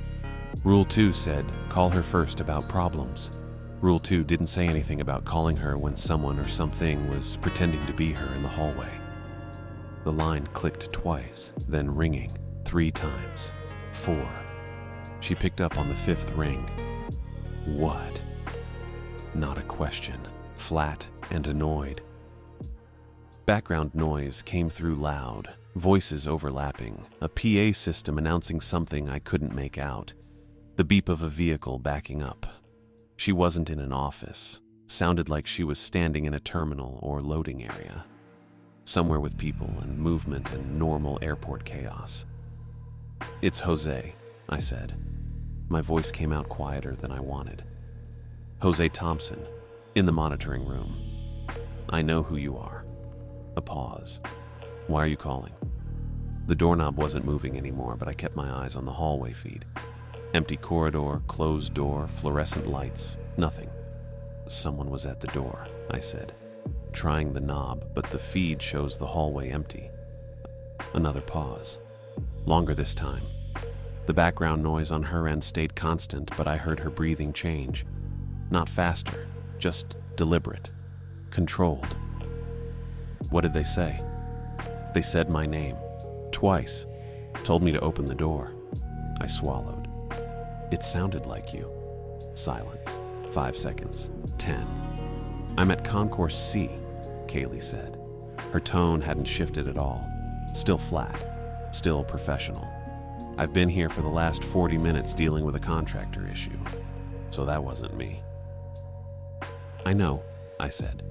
Rule 2 said, call her first about problems. Rule 2 didn't say anything about calling her when someone or something was pretending to be her in the hallway. The line clicked twice, then ringing 3 times, 4. She picked up on the 5th ring. What? Not a question, flat and annoyed. Background noise came through loud, voices overlapping, a PA system announcing something I couldn't make out, the beep of a vehicle backing up. She wasn't in an office, sounded like she was standing in a terminal or loading area, somewhere with people and movement and normal airport chaos. It's Jose, I said. My voice came out quieter than I wanted. Jose Thompson, in the monitoring room. I know who you are. A pause. Why are you calling? The doorknob wasn't moving anymore, but I kept my eyes on the hallway feed. Empty corridor, closed door, fluorescent lights, nothing. Someone was at the door, I said, trying the knob, but the feed shows the hallway empty. Another pause. Longer this time. The background noise on her end stayed constant, but I heard her breathing change. Not faster, just deliberate, controlled. What did they say? They said my name, twice, told me to open the door. I swallowed. It sounded like you. Silence. 5 seconds. 10. I'm at Concourse C, Kaylee said. Her tone hadn't shifted at all. Still flat. Still professional. I've been here for the last 40 minutes dealing with a contractor issue, so that wasn't me. I know, I said.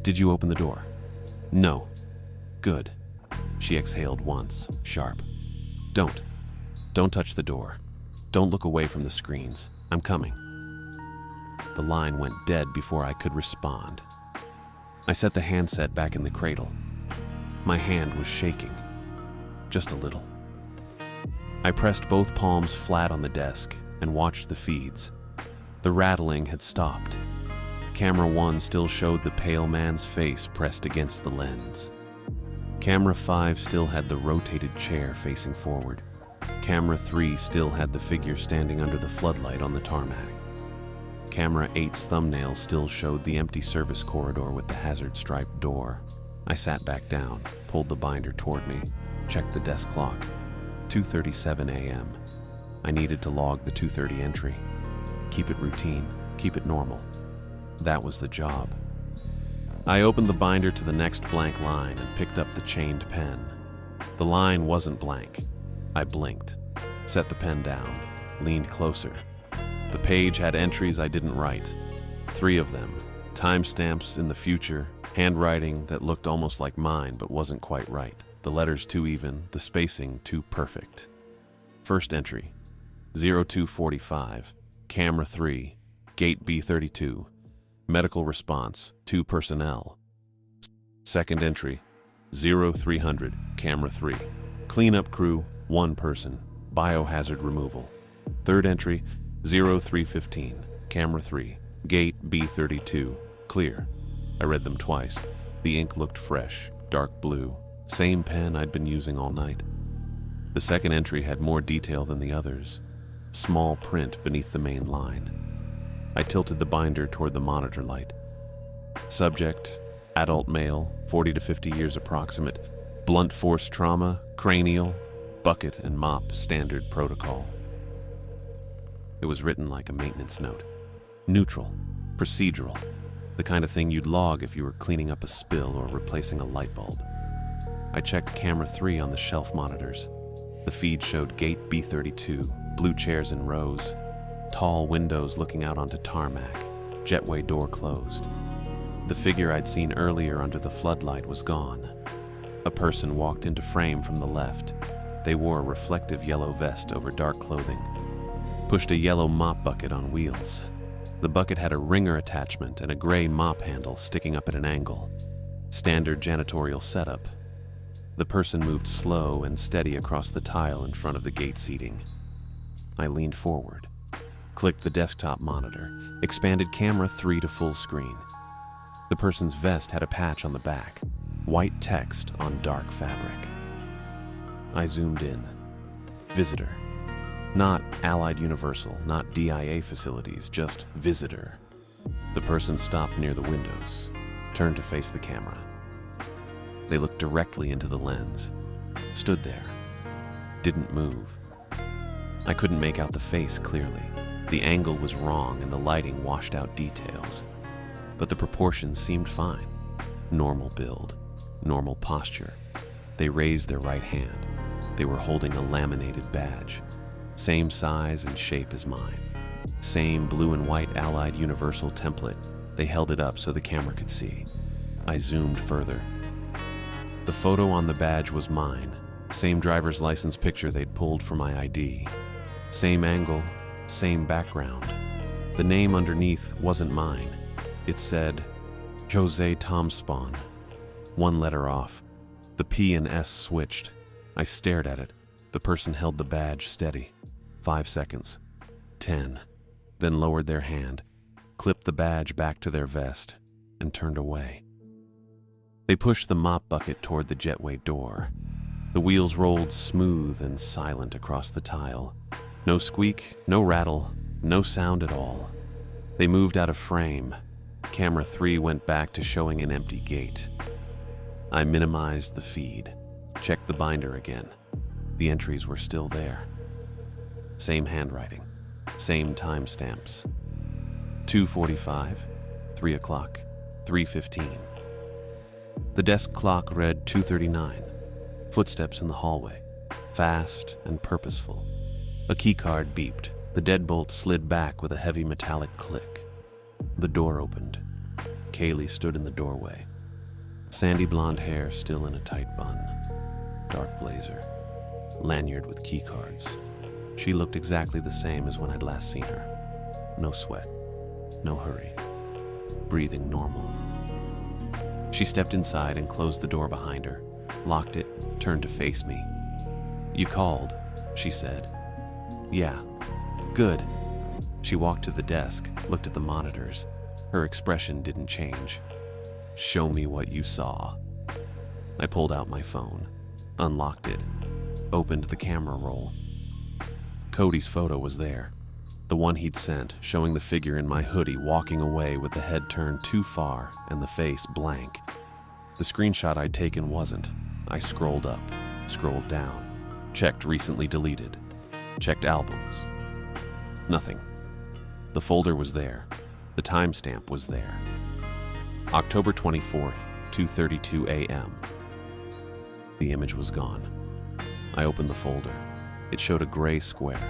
Did you open the door? No. Good. She exhaled once, sharp. Don't touch the door. Don't look away from the screens. I'm coming. The line went dead before I could respond. I set the handset back in the cradle. My hand was shaking. Just a little. I pressed both palms flat on the desk and watched the feeds. The rattling had stopped. Camera 1 still showed the pale man's face pressed against the lens. Camera 5 still had the rotated chair facing forward. Camera 3 still had the figure standing under the floodlight on the tarmac. Camera 8's thumbnail still showed the empty service corridor with the hazard-striped door. I sat back down, pulled the binder toward me, checked the desk clock. 2:37 a.m. I needed to log the 2:30 entry. Keep it routine, keep it normal. That was the job. I opened the binder to the next blank line and picked up the chained pen. The line wasn't blank. I blinked, set the pen down, leaned closer. The page had entries I didn't write. 3 of them, timestamps in the future, handwriting that looked almost like mine but wasn't quite right. The letters too even, the spacing too perfect. First entry, 0245, Camera 3, Gate B32. Medical response, 2 personnel. Second entry, 0300, Camera 3. Cleanup crew, 1 person. Biohazard removal. Third entry, 0315, Camera 3. Gate B32. Clear. I read them twice. The ink looked fresh, dark blue. Same pen I'd been using all night. The second entry had more detail than the others. Small print beneath the main line. I tilted the binder toward the monitor light. Subject, adult male, 40 to 50 years approximate, blunt force trauma, cranial, bucket and mop standard protocol. It was written like a maintenance note. Neutral, procedural, the kind of thing you'd log if you were cleaning up a spill or replacing a light bulb. I checked camera 3 on the shelf monitors. The feed showed gate B32, blue chairs in rows, tall windows looking out onto tarmac, jetway door closed. The figure I'd seen earlier under the floodlight was gone. A person walked into frame from the left. They wore a reflective yellow vest over dark clothing, pushed a yellow mop bucket on wheels. The bucket had a wringer attachment and a gray mop handle sticking up at an angle. Standard janitorial setup. The person moved slow and steady across the tile in front of the gate seating. I leaned forward, clicked the desktop monitor, expanded camera 3 to full screen. The person's vest had a patch on the back, white text on dark fabric. I zoomed in. Visitor. Not Allied Universal, not DIA facilities, just visitor. The person stopped near the windows, turned to face the camera. They looked directly into the lens, stood there, didn't move. I couldn't make out the face clearly. The angle was wrong and the lighting washed out details. But the proportions seemed fine. Normal build, normal posture. They raised their right hand. They were holding a laminated badge. Same size and shape as mine. Same blue and white Allied Universal template. They held it up so the camera could see. I zoomed further. The photo on the badge was mine. Same driver's license picture they'd pulled for my ID. Same angle, same background. The name underneath wasn't mine. It said, Jose Tomspawn. One letter off. The P and S switched. I stared at it. The person held the badge steady. 5 seconds. 10. Then lowered their hand, clipped the badge back to their vest, and turned away. They pushed the mop bucket toward the jetway door. The wheels rolled smooth and silent across the tile. No squeak, no rattle, no sound at all. They moved out of frame. Camera 3 went back to showing an empty gate. I minimized the feed, checked the binder again. The entries were still there. Same handwriting, same timestamps. 2:45, 3 o'clock, 3:15. The desk clock read 2:39. Footsteps in the hallway, fast and purposeful. A keycard beeped. The deadbolt slid back with a heavy metallic click. The door opened. Kaylee stood in the doorway. Sandy blonde hair still in a tight bun. Dark blazer. Lanyard with keycards. She looked exactly the same as when I'd last seen her. No sweat. No hurry. Breathing normal. She stepped inside and closed the door behind her, locked it, turned to face me. "You called," she said. "Yeah. Good." She walked to the desk, looked at the monitors. Her expression didn't change. "Show me what you saw." I pulled out my phone, unlocked it, opened the camera roll. Cody's photo was there. The one he'd sent, showing the figure in my hoodie walking away with the head turned too far and the face blank. The screenshot I'd taken wasn't. I scrolled up, scrolled down, checked recently deleted, checked albums. Nothing. The folder was there. The timestamp was there. October 24th, 2:32 a.m. The image was gone. I opened the folder. It showed a gray square.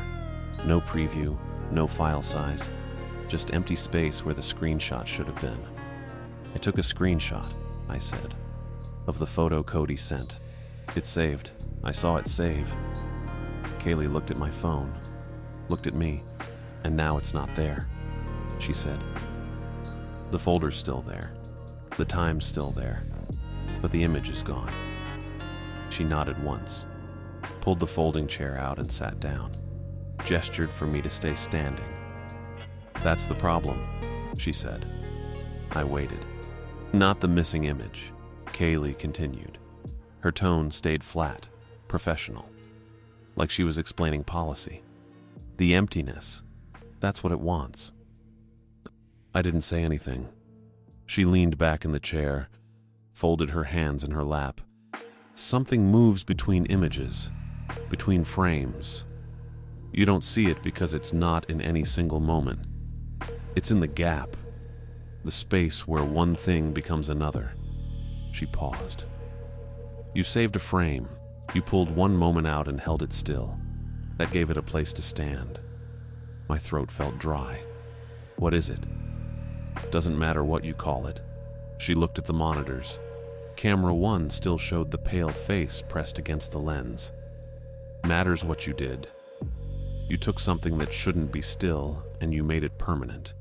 No preview, no file size, just empty space where the screenshot should have been. I took a screenshot, I said, of the photo Cody sent. It's saved. I saw it save. Kaylee looked at my phone, looked at me, and now it's not there, she said. The folder's still there. The time's still there. But the image is gone. She nodded once, pulled the folding chair out and sat down, gestured for me to stay standing. "That's the problem," she said. I waited. "Not the missing image," Kaylee continued. Her tone stayed flat, professional, like she was explaining policy. "The emptiness, that's what it wants." I didn't say anything. She leaned back in the chair, folded her hands in her lap. "Something moves between images, between frames. You don't see it because it's not in any single moment. It's in the gap, the space where one thing becomes another." She paused. You saved a frame. You pulled one moment out and held it still. That gave it a place to stand. My throat felt dry. What is it? Doesn't matter what you call it. She looked at the monitors. Camera 1 still showed the pale face pressed against the lens. Matters what you did. You took something that shouldn't be still and you made it permanent.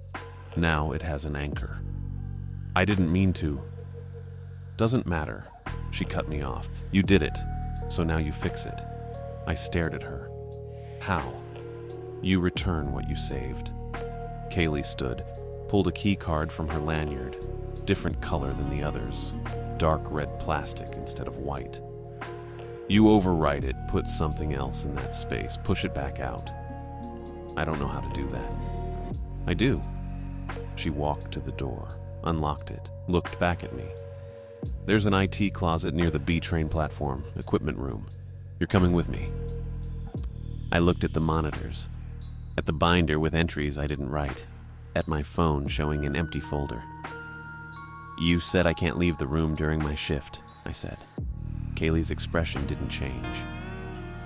Now it has an anchor. I didn't mean to. Doesn't matter. She cut me off. You did it, so now you fix it. I stared at her. How? You return what you saved. Kaylee stood, pulled a key card from her lanyard, different color than the others, dark red plastic instead of white. You overwrite it, put something else in that space, push it back out. I don't know how to do that. I do. She walked to the door, unlocked it, looked back at me. There's an IT closet near the B-train platform, equipment room. You're coming with me. I looked at the monitors, at the binder with entries I didn't write, at my phone showing an empty folder. You said I can't leave the room during my shift, I said. Kaylee's expression didn't change.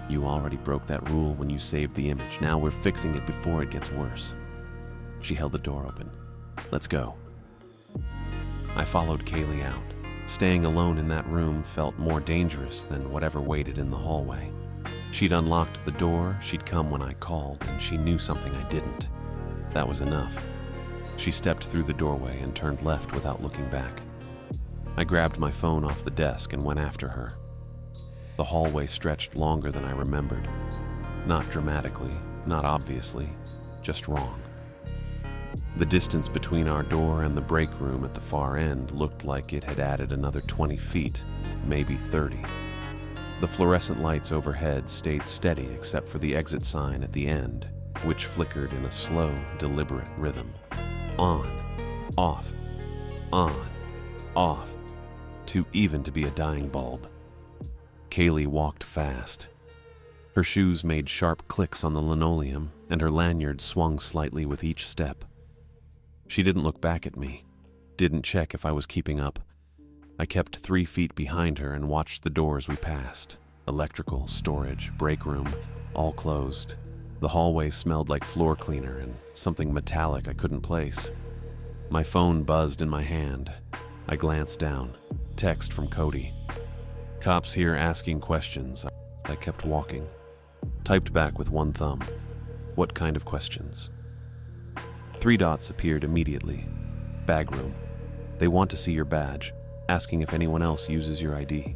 You already broke that rule when you saved the image. Now we're fixing it before it gets worse. She held the door open. Let's go. I followed Kaylee out. Staying alone in that room felt more dangerous than whatever waited in the hallway. She'd unlocked the door, she'd come when I called, and she knew something I didn't. That was enough. She stepped through the doorway and turned left without looking back. I grabbed my phone off the desk and went after her. The hallway stretched longer than I remembered. Not dramatically, not obviously, just wrong. The distance between our door and the break room at the far end looked like it had added another 20 feet, maybe 30. The fluorescent lights overhead stayed steady except for the exit sign at the end, which flickered in a slow, deliberate rhythm. On, off, on, off, too even to be a dying bulb. Kaylee walked fast. Her shoes made sharp clicks on the linoleum, and her lanyard swung slightly with each step. She didn't look back at me, didn't check if I was keeping up. I kept 3 feet behind her and watched the doors we passed. Electrical, storage, break room, all closed. The hallway smelled like floor cleaner and something metallic I couldn't place. My phone buzzed in my hand. I glanced down. Text from Cody. Cops here asking questions. I kept walking. Typed back with one thumb. What kind of questions? 3 dots appeared immediately. Bag room. They want to see your badge, asking if anyone else uses your ID.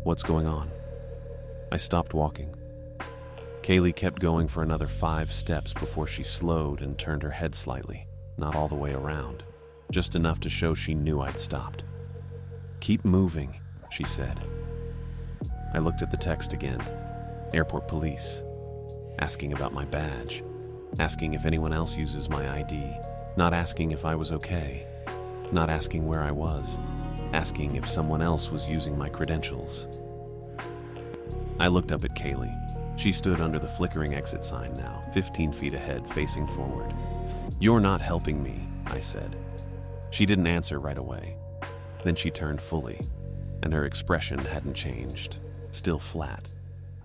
What's going on? I stopped walking. Kaylee kept going for another 5 steps before she slowed and turned her head slightly, not all the way around, just enough to show she knew I'd stopped. Keep moving, she said. I looked at the text again. Airport police. Asking about my badge. Asking if anyone else uses my ID. Not asking if I was okay. Not asking where I was. Asking if someone else was using my credentials. I looked up at Kaylee. She stood under the flickering exit sign now, 15 feet ahead, facing forward. You're not helping me, I said. She didn't answer right away. Then she turned fully, and her expression hadn't changed. Still flat,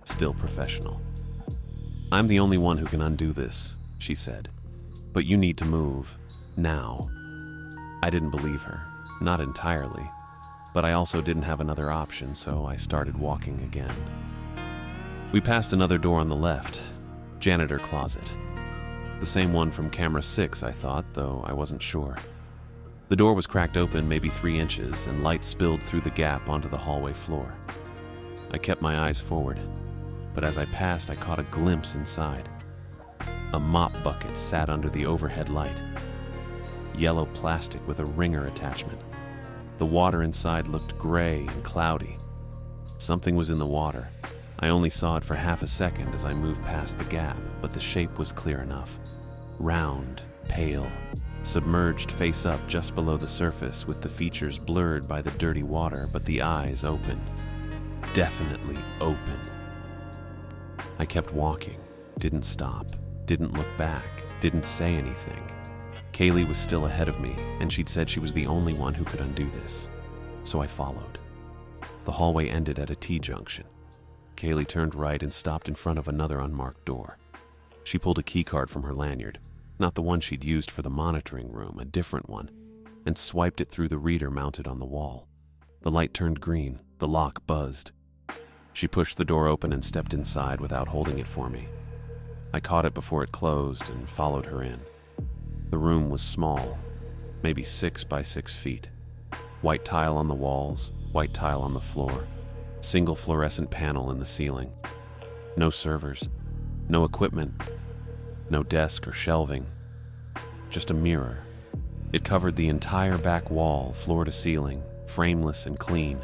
still professional. I'm the only one who can undo this, she said. But you need to move, now. I didn't believe her, not entirely, but I also didn't have another option, so I started walking again. We passed another door on the left, janitor closet. The same one from camera 6, I thought, though I wasn't sure. The door was cracked open maybe 3 inches, and light spilled through the gap onto the hallway floor. I kept my eyes forward, but as I passed, I caught a glimpse inside. A mop bucket sat under the overhead light. Yellow plastic with a wringer attachment. The water inside looked gray and cloudy. Something was in the water. I only saw it for half a second as I moved past the gap, but the shape was clear enough. Round, pale, submerged face up just below the surface with the features blurred by the dirty water, but the eyes open. Definitely open. I kept walking, didn't stop, didn't look back, didn't say anything. Kaylee was still ahead of me, and she'd said she was the only one who could undo this. So I followed. The hallway ended at a T-junction. Kaylee turned right and stopped in front of another unmarked door. She pulled a keycard from her lanyard, not the one she'd used for the monitoring room, a different one, and swiped it through the reader mounted on the wall. The light turned green, the lock buzzed. She pushed the door open and stepped inside without holding it for me. I caught it before it closed and followed her in. The room was small, maybe 6 by 6 feet. White tile on the walls, white tile on the floor, single fluorescent panel in the ceiling. No servers, no equipment, no desk or shelving, just a mirror. It covered the entire back wall, floor to ceiling, frameless and clean.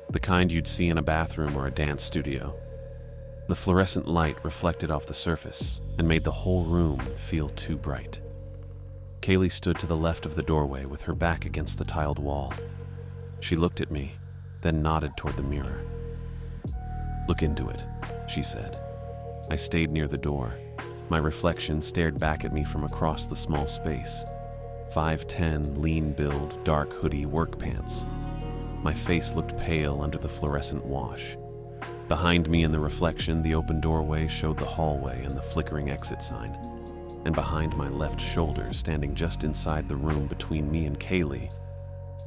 The kind you'd see in a bathroom or a dance studio. The fluorescent light reflected off the surface and made the whole room feel too bright. Kaylee stood to the left of the doorway with her back against the tiled wall. She looked at me, then nodded toward the mirror. "Look into it," she said. I stayed near the door. My reflection stared back at me from across the small space. 5'10", lean build, dark hoodie, work pants. My face looked pale under the fluorescent wash. Behind me in the reflection, the open doorway showed the hallway and the flickering exit sign. And behind my left shoulder, standing just inside the room between me and Kaylee,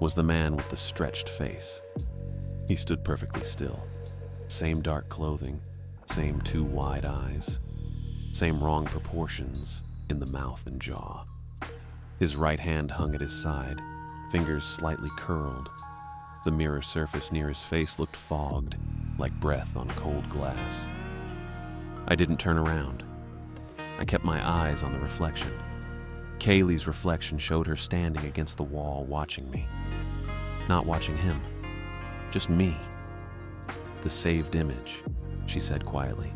was the man with the stretched face. He stood perfectly still. Same dark clothing, same 2 wide eyes, same wrong proportions in the mouth and jaw. His right hand hung at his side, fingers slightly curled. The mirror surface near his face looked fogged, like breath on cold glass. I didn't turn around. I kept my eyes on the reflection. Kaylee's reflection showed her standing against the wall watching me. Not watching him, just me. "The saved image," she said quietly.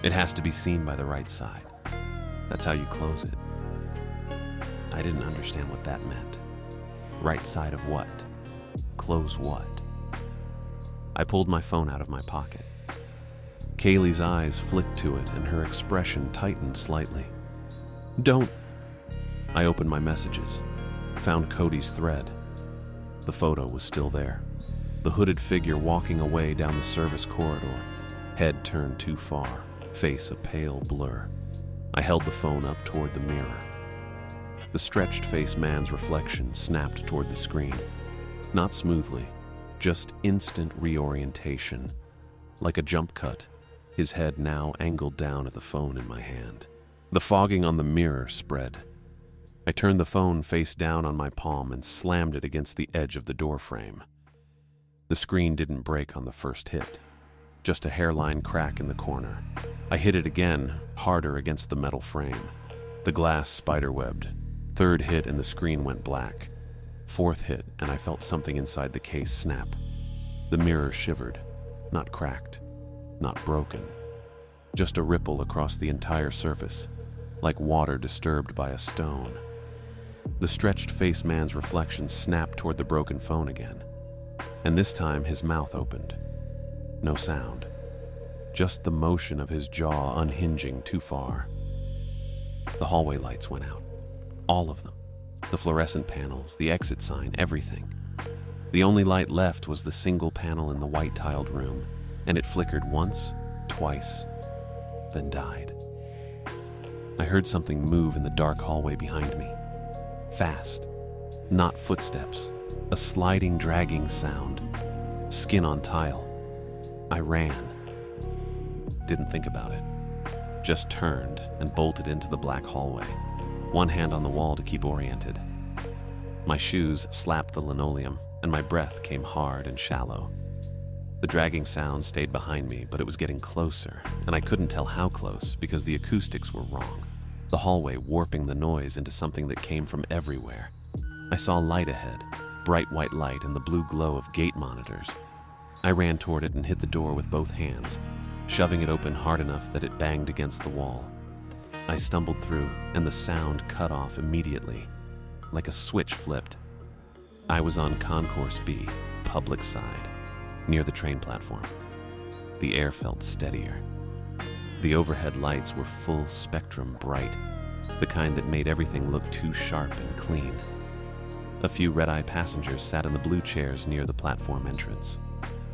"It has to be seen by the right side. That's how you close it." I didn't understand what that meant. Right side of what? Close what? I pulled my phone out of my pocket. Kaylee's eyes flicked to it and her expression tightened slightly. "Don't." I opened my messages, found Cody's thread. The photo was still there. The hooded figure walking away down the service corridor, head turned too far, face a pale blur. I held the phone up toward the mirror. The stretched-faced man's reflection snapped toward the screen. Not smoothly, just instant reorientation. Like a jump cut, his head now angled down at the phone in my hand. The fogging on the mirror spread. I turned the phone face down on my palm and slammed it against the edge of the door frame. The screen didn't break on the first hit, just a hairline crack in the corner. I hit it again, harder against the metal frame. The glass spiderwebbed. Third hit and the screen went black. Fourth hit and I felt something inside the case snap. The mirror shivered, not cracked, not broken. Just a ripple across the entire surface, like water disturbed by a stone. The stretched-faced man's reflection snapped toward the broken phone again, and this time his mouth opened. No sound, just the motion of his jaw unhinging too far. The hallway lights went out, all of them. The fluorescent panels, the exit sign, everything. The only light left was the single panel in the white-tiled room, and it flickered once, twice, then died. I heard something move in the dark hallway behind me. Fast, not footsteps, a sliding, dragging sound. Skin on tile. I ran. Didn't think about it. Just turned and bolted into the black hallway, one hand on the wall to keep oriented. My shoes slapped the linoleum, and my breath came hard and shallow. The dragging sound stayed behind me, but it was getting closer, and I couldn't tell how close because the acoustics were wrong. The hallway warping the noise into something that came from everywhere. I saw light ahead, bright white light and the blue glow of gate monitors. I ran toward it and hit the door with both hands, shoving it open hard enough that it banged against the wall. I stumbled through, and the sound cut off immediately, like a switch flipped. I was on Concourse B, public side, near the train platform. The air felt steadier. The overhead lights were full spectrum bright, the kind that made everything look too sharp and clean. A few red-eye passengers sat in the blue chairs near the platform entrance.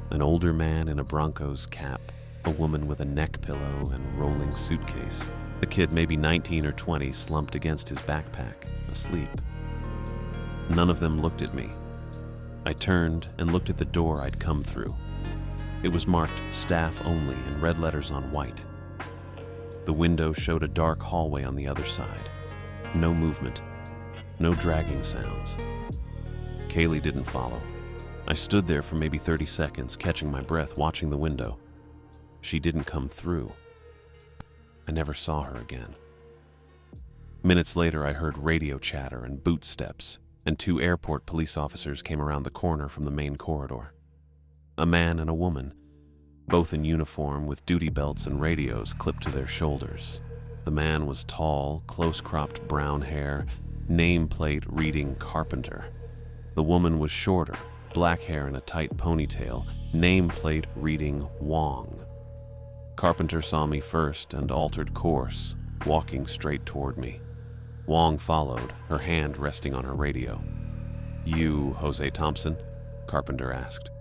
An older man in a Broncos cap, a woman with a neck pillow and rolling suitcase. A kid maybe 19 or 20 slumped against his backpack, asleep. None of them looked at me. I turned and looked at the door I'd come through. It was marked staff only in red letters on white. The window showed a dark hallway on the other side. No movement, no dragging sounds. Kaylee didn't follow. I stood there for maybe 30 seconds, catching my breath, watching the window. She didn't come through. I never saw her again. Minutes later, I heard radio chatter and boot steps, and 2 airport police officers came around the corner from the main corridor. A man and a woman, both in uniform with duty belts and radios clipped to their shoulders. The man was tall, close-cropped brown hair, nameplate reading Carpenter. The woman was shorter, black hair in a tight ponytail, nameplate reading Wong. Carpenter saw me first and altered course, walking straight toward me. Wong followed, her hand resting on her radio. "You, Jose Thompson?" Carpenter asked.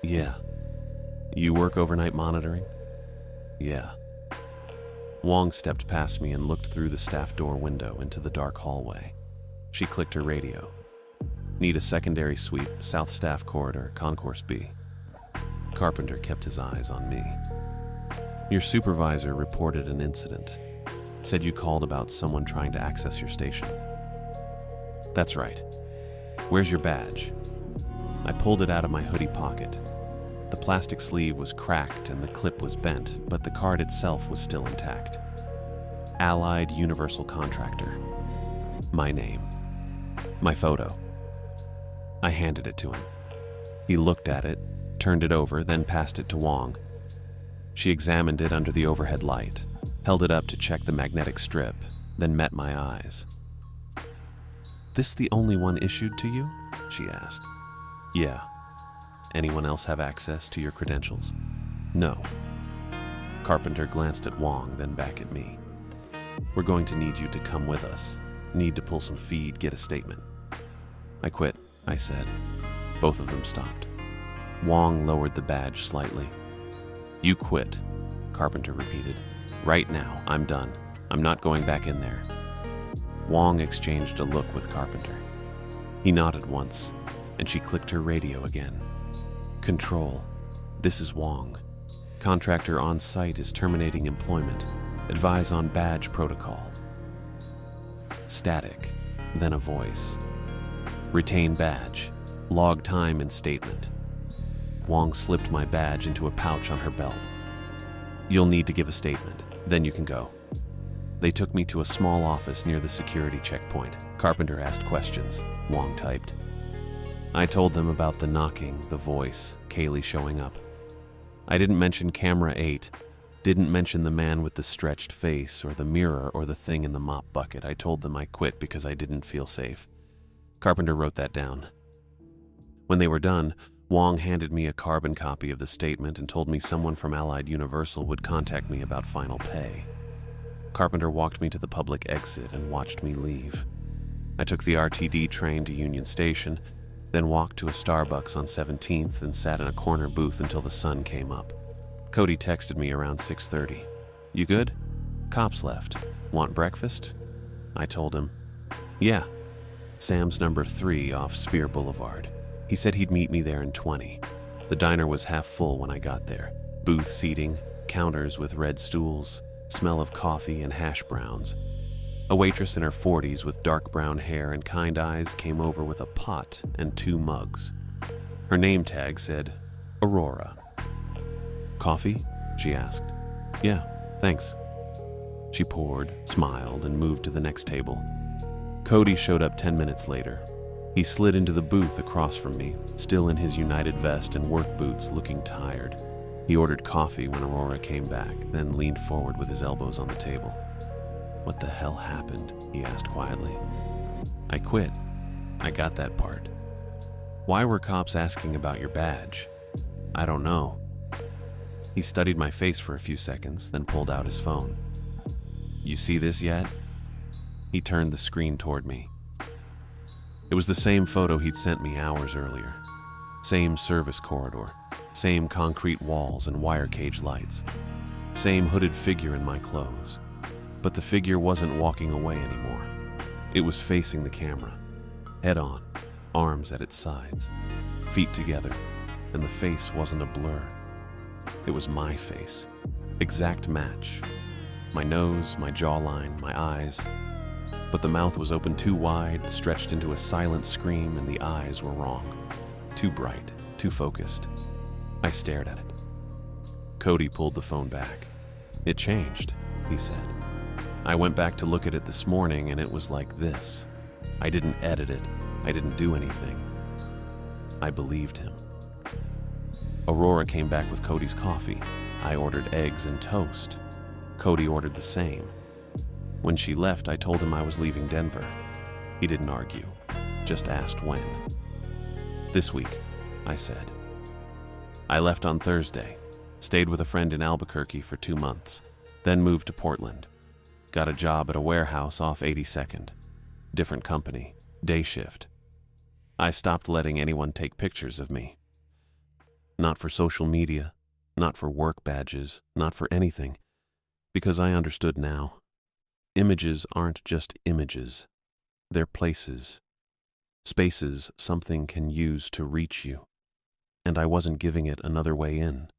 "Yeah." "You work overnight monitoring?" "Yeah." Wong stepped past me and looked through the staff door window into the dark hallway. She clicked her radio. "Need a secondary sweep, South Staff Corridor, Concourse B." Carpenter kept his eyes on me. "Your supervisor reported an incident. Said you called about someone trying to access your station." "That's right. Where's your badge?" I pulled it out of my hoodie pocket. The plastic sleeve was cracked and the clip was bent, but the card itself was still intact. Allied Universal Contractor. My name. My photo. I handed it to him. He looked at it, turned it over, then passed it to Wong. She examined it under the overhead light, held it up to check the magnetic strip, then met my eyes. "This the only one issued to you?" she asked. "Yeah." "Anyone else have access to your credentials?" "No." Carpenter glanced at Wong, then back at me. "We're going to need you to come with us. Need to pull some feed, get a statement." "I quit," I said. Both of them stopped. Wong lowered the badge slightly. "You quit," Carpenter repeated. "Right now, I'm done. I'm not going back in there." Wong exchanged a look with Carpenter. He nodded once, and she clicked her radio again. "Control, this is Wong. Contractor on site is terminating employment. Advise on badge protocol." Static, then a voice. "Retain badge. Log time in statement." Wong slipped my badge into a pouch on her belt. "You'll need to give a statement, then you can go." They took me to a small office near the security checkpoint. Carpenter asked questions. Wong typed. I told them about the knocking, the voice, Kaylee showing up. I didn't mention camera 8, didn't mention the man with the stretched face or the mirror or the thing in the mop bucket. I told them I quit because I didn't feel safe. Carpenter wrote that down. When they were done, Wong handed me a carbon copy of the statement and told me someone from Allied Universal would contact me about final pay. Carpenter walked me to the public exit and watched me leave. I took the RTD train to Union Station, then walked to a Starbucks on 17th and sat in a corner booth until the sun came up. Cody texted me around 6:30. "You good? Cops left. Want breakfast?" I told him, "Yeah. Sam's number 3 off Spear Boulevard. He said he'd meet me there in 20. The diner was half full when I got there. Booth seating, counters with red stools, smell of coffee and hash browns. A waitress in her 40s with dark brown hair and kind eyes came over with a pot and 2 mugs. Her name tag said, Aurora. "Coffee?" she asked. "Yeah, thanks." She poured, smiled, and moved to the next table. Cody showed up 10 minutes later. He slid into the booth across from me, still in his United vest and work boots, looking tired. He ordered coffee when Aurora came back, then leaned forward with his elbows on the table. "What the hell happened?" he asked quietly. "I quit. I got that part." "Why were cops asking about your badge?" "I don't know." He studied my face for a few seconds, then pulled out his phone. "You see this yet?" He turned the screen toward me. It was the same photo he'd sent me hours earlier. Same service corridor, same concrete walls and wire cage lights, same hooded figure in my clothes. But the figure wasn't walking away anymore. It was facing the camera, head on, arms at its sides, feet together, and the face wasn't a blur. It was my face, exact match. My nose, my jawline, my eyes. But the mouth was open too wide, stretched into a silent scream, and the eyes were wrong. Too bright, too focused. I stared at it. Cody pulled the phone back. "It changed," he said. "I went back to look at it this morning and it was like this. I didn't edit it. I didn't do anything." I believed him. Aurora came back with Cody's coffee. I ordered eggs and toast. Cody ordered the same. When she left, I told him I was leaving Denver. He didn't argue, just asked when. "This week," I said. I left on Thursday, stayed with a friend in Albuquerque for 2 months, then moved to Portland. Got a job at a warehouse off 82nd. Different company, day shift. I stopped letting anyone take pictures of me. Not for social media, not for work badges, not for anything, because I understood now. Images aren't just images. They're places. Spaces something can use to reach you. And I wasn't giving it another way in.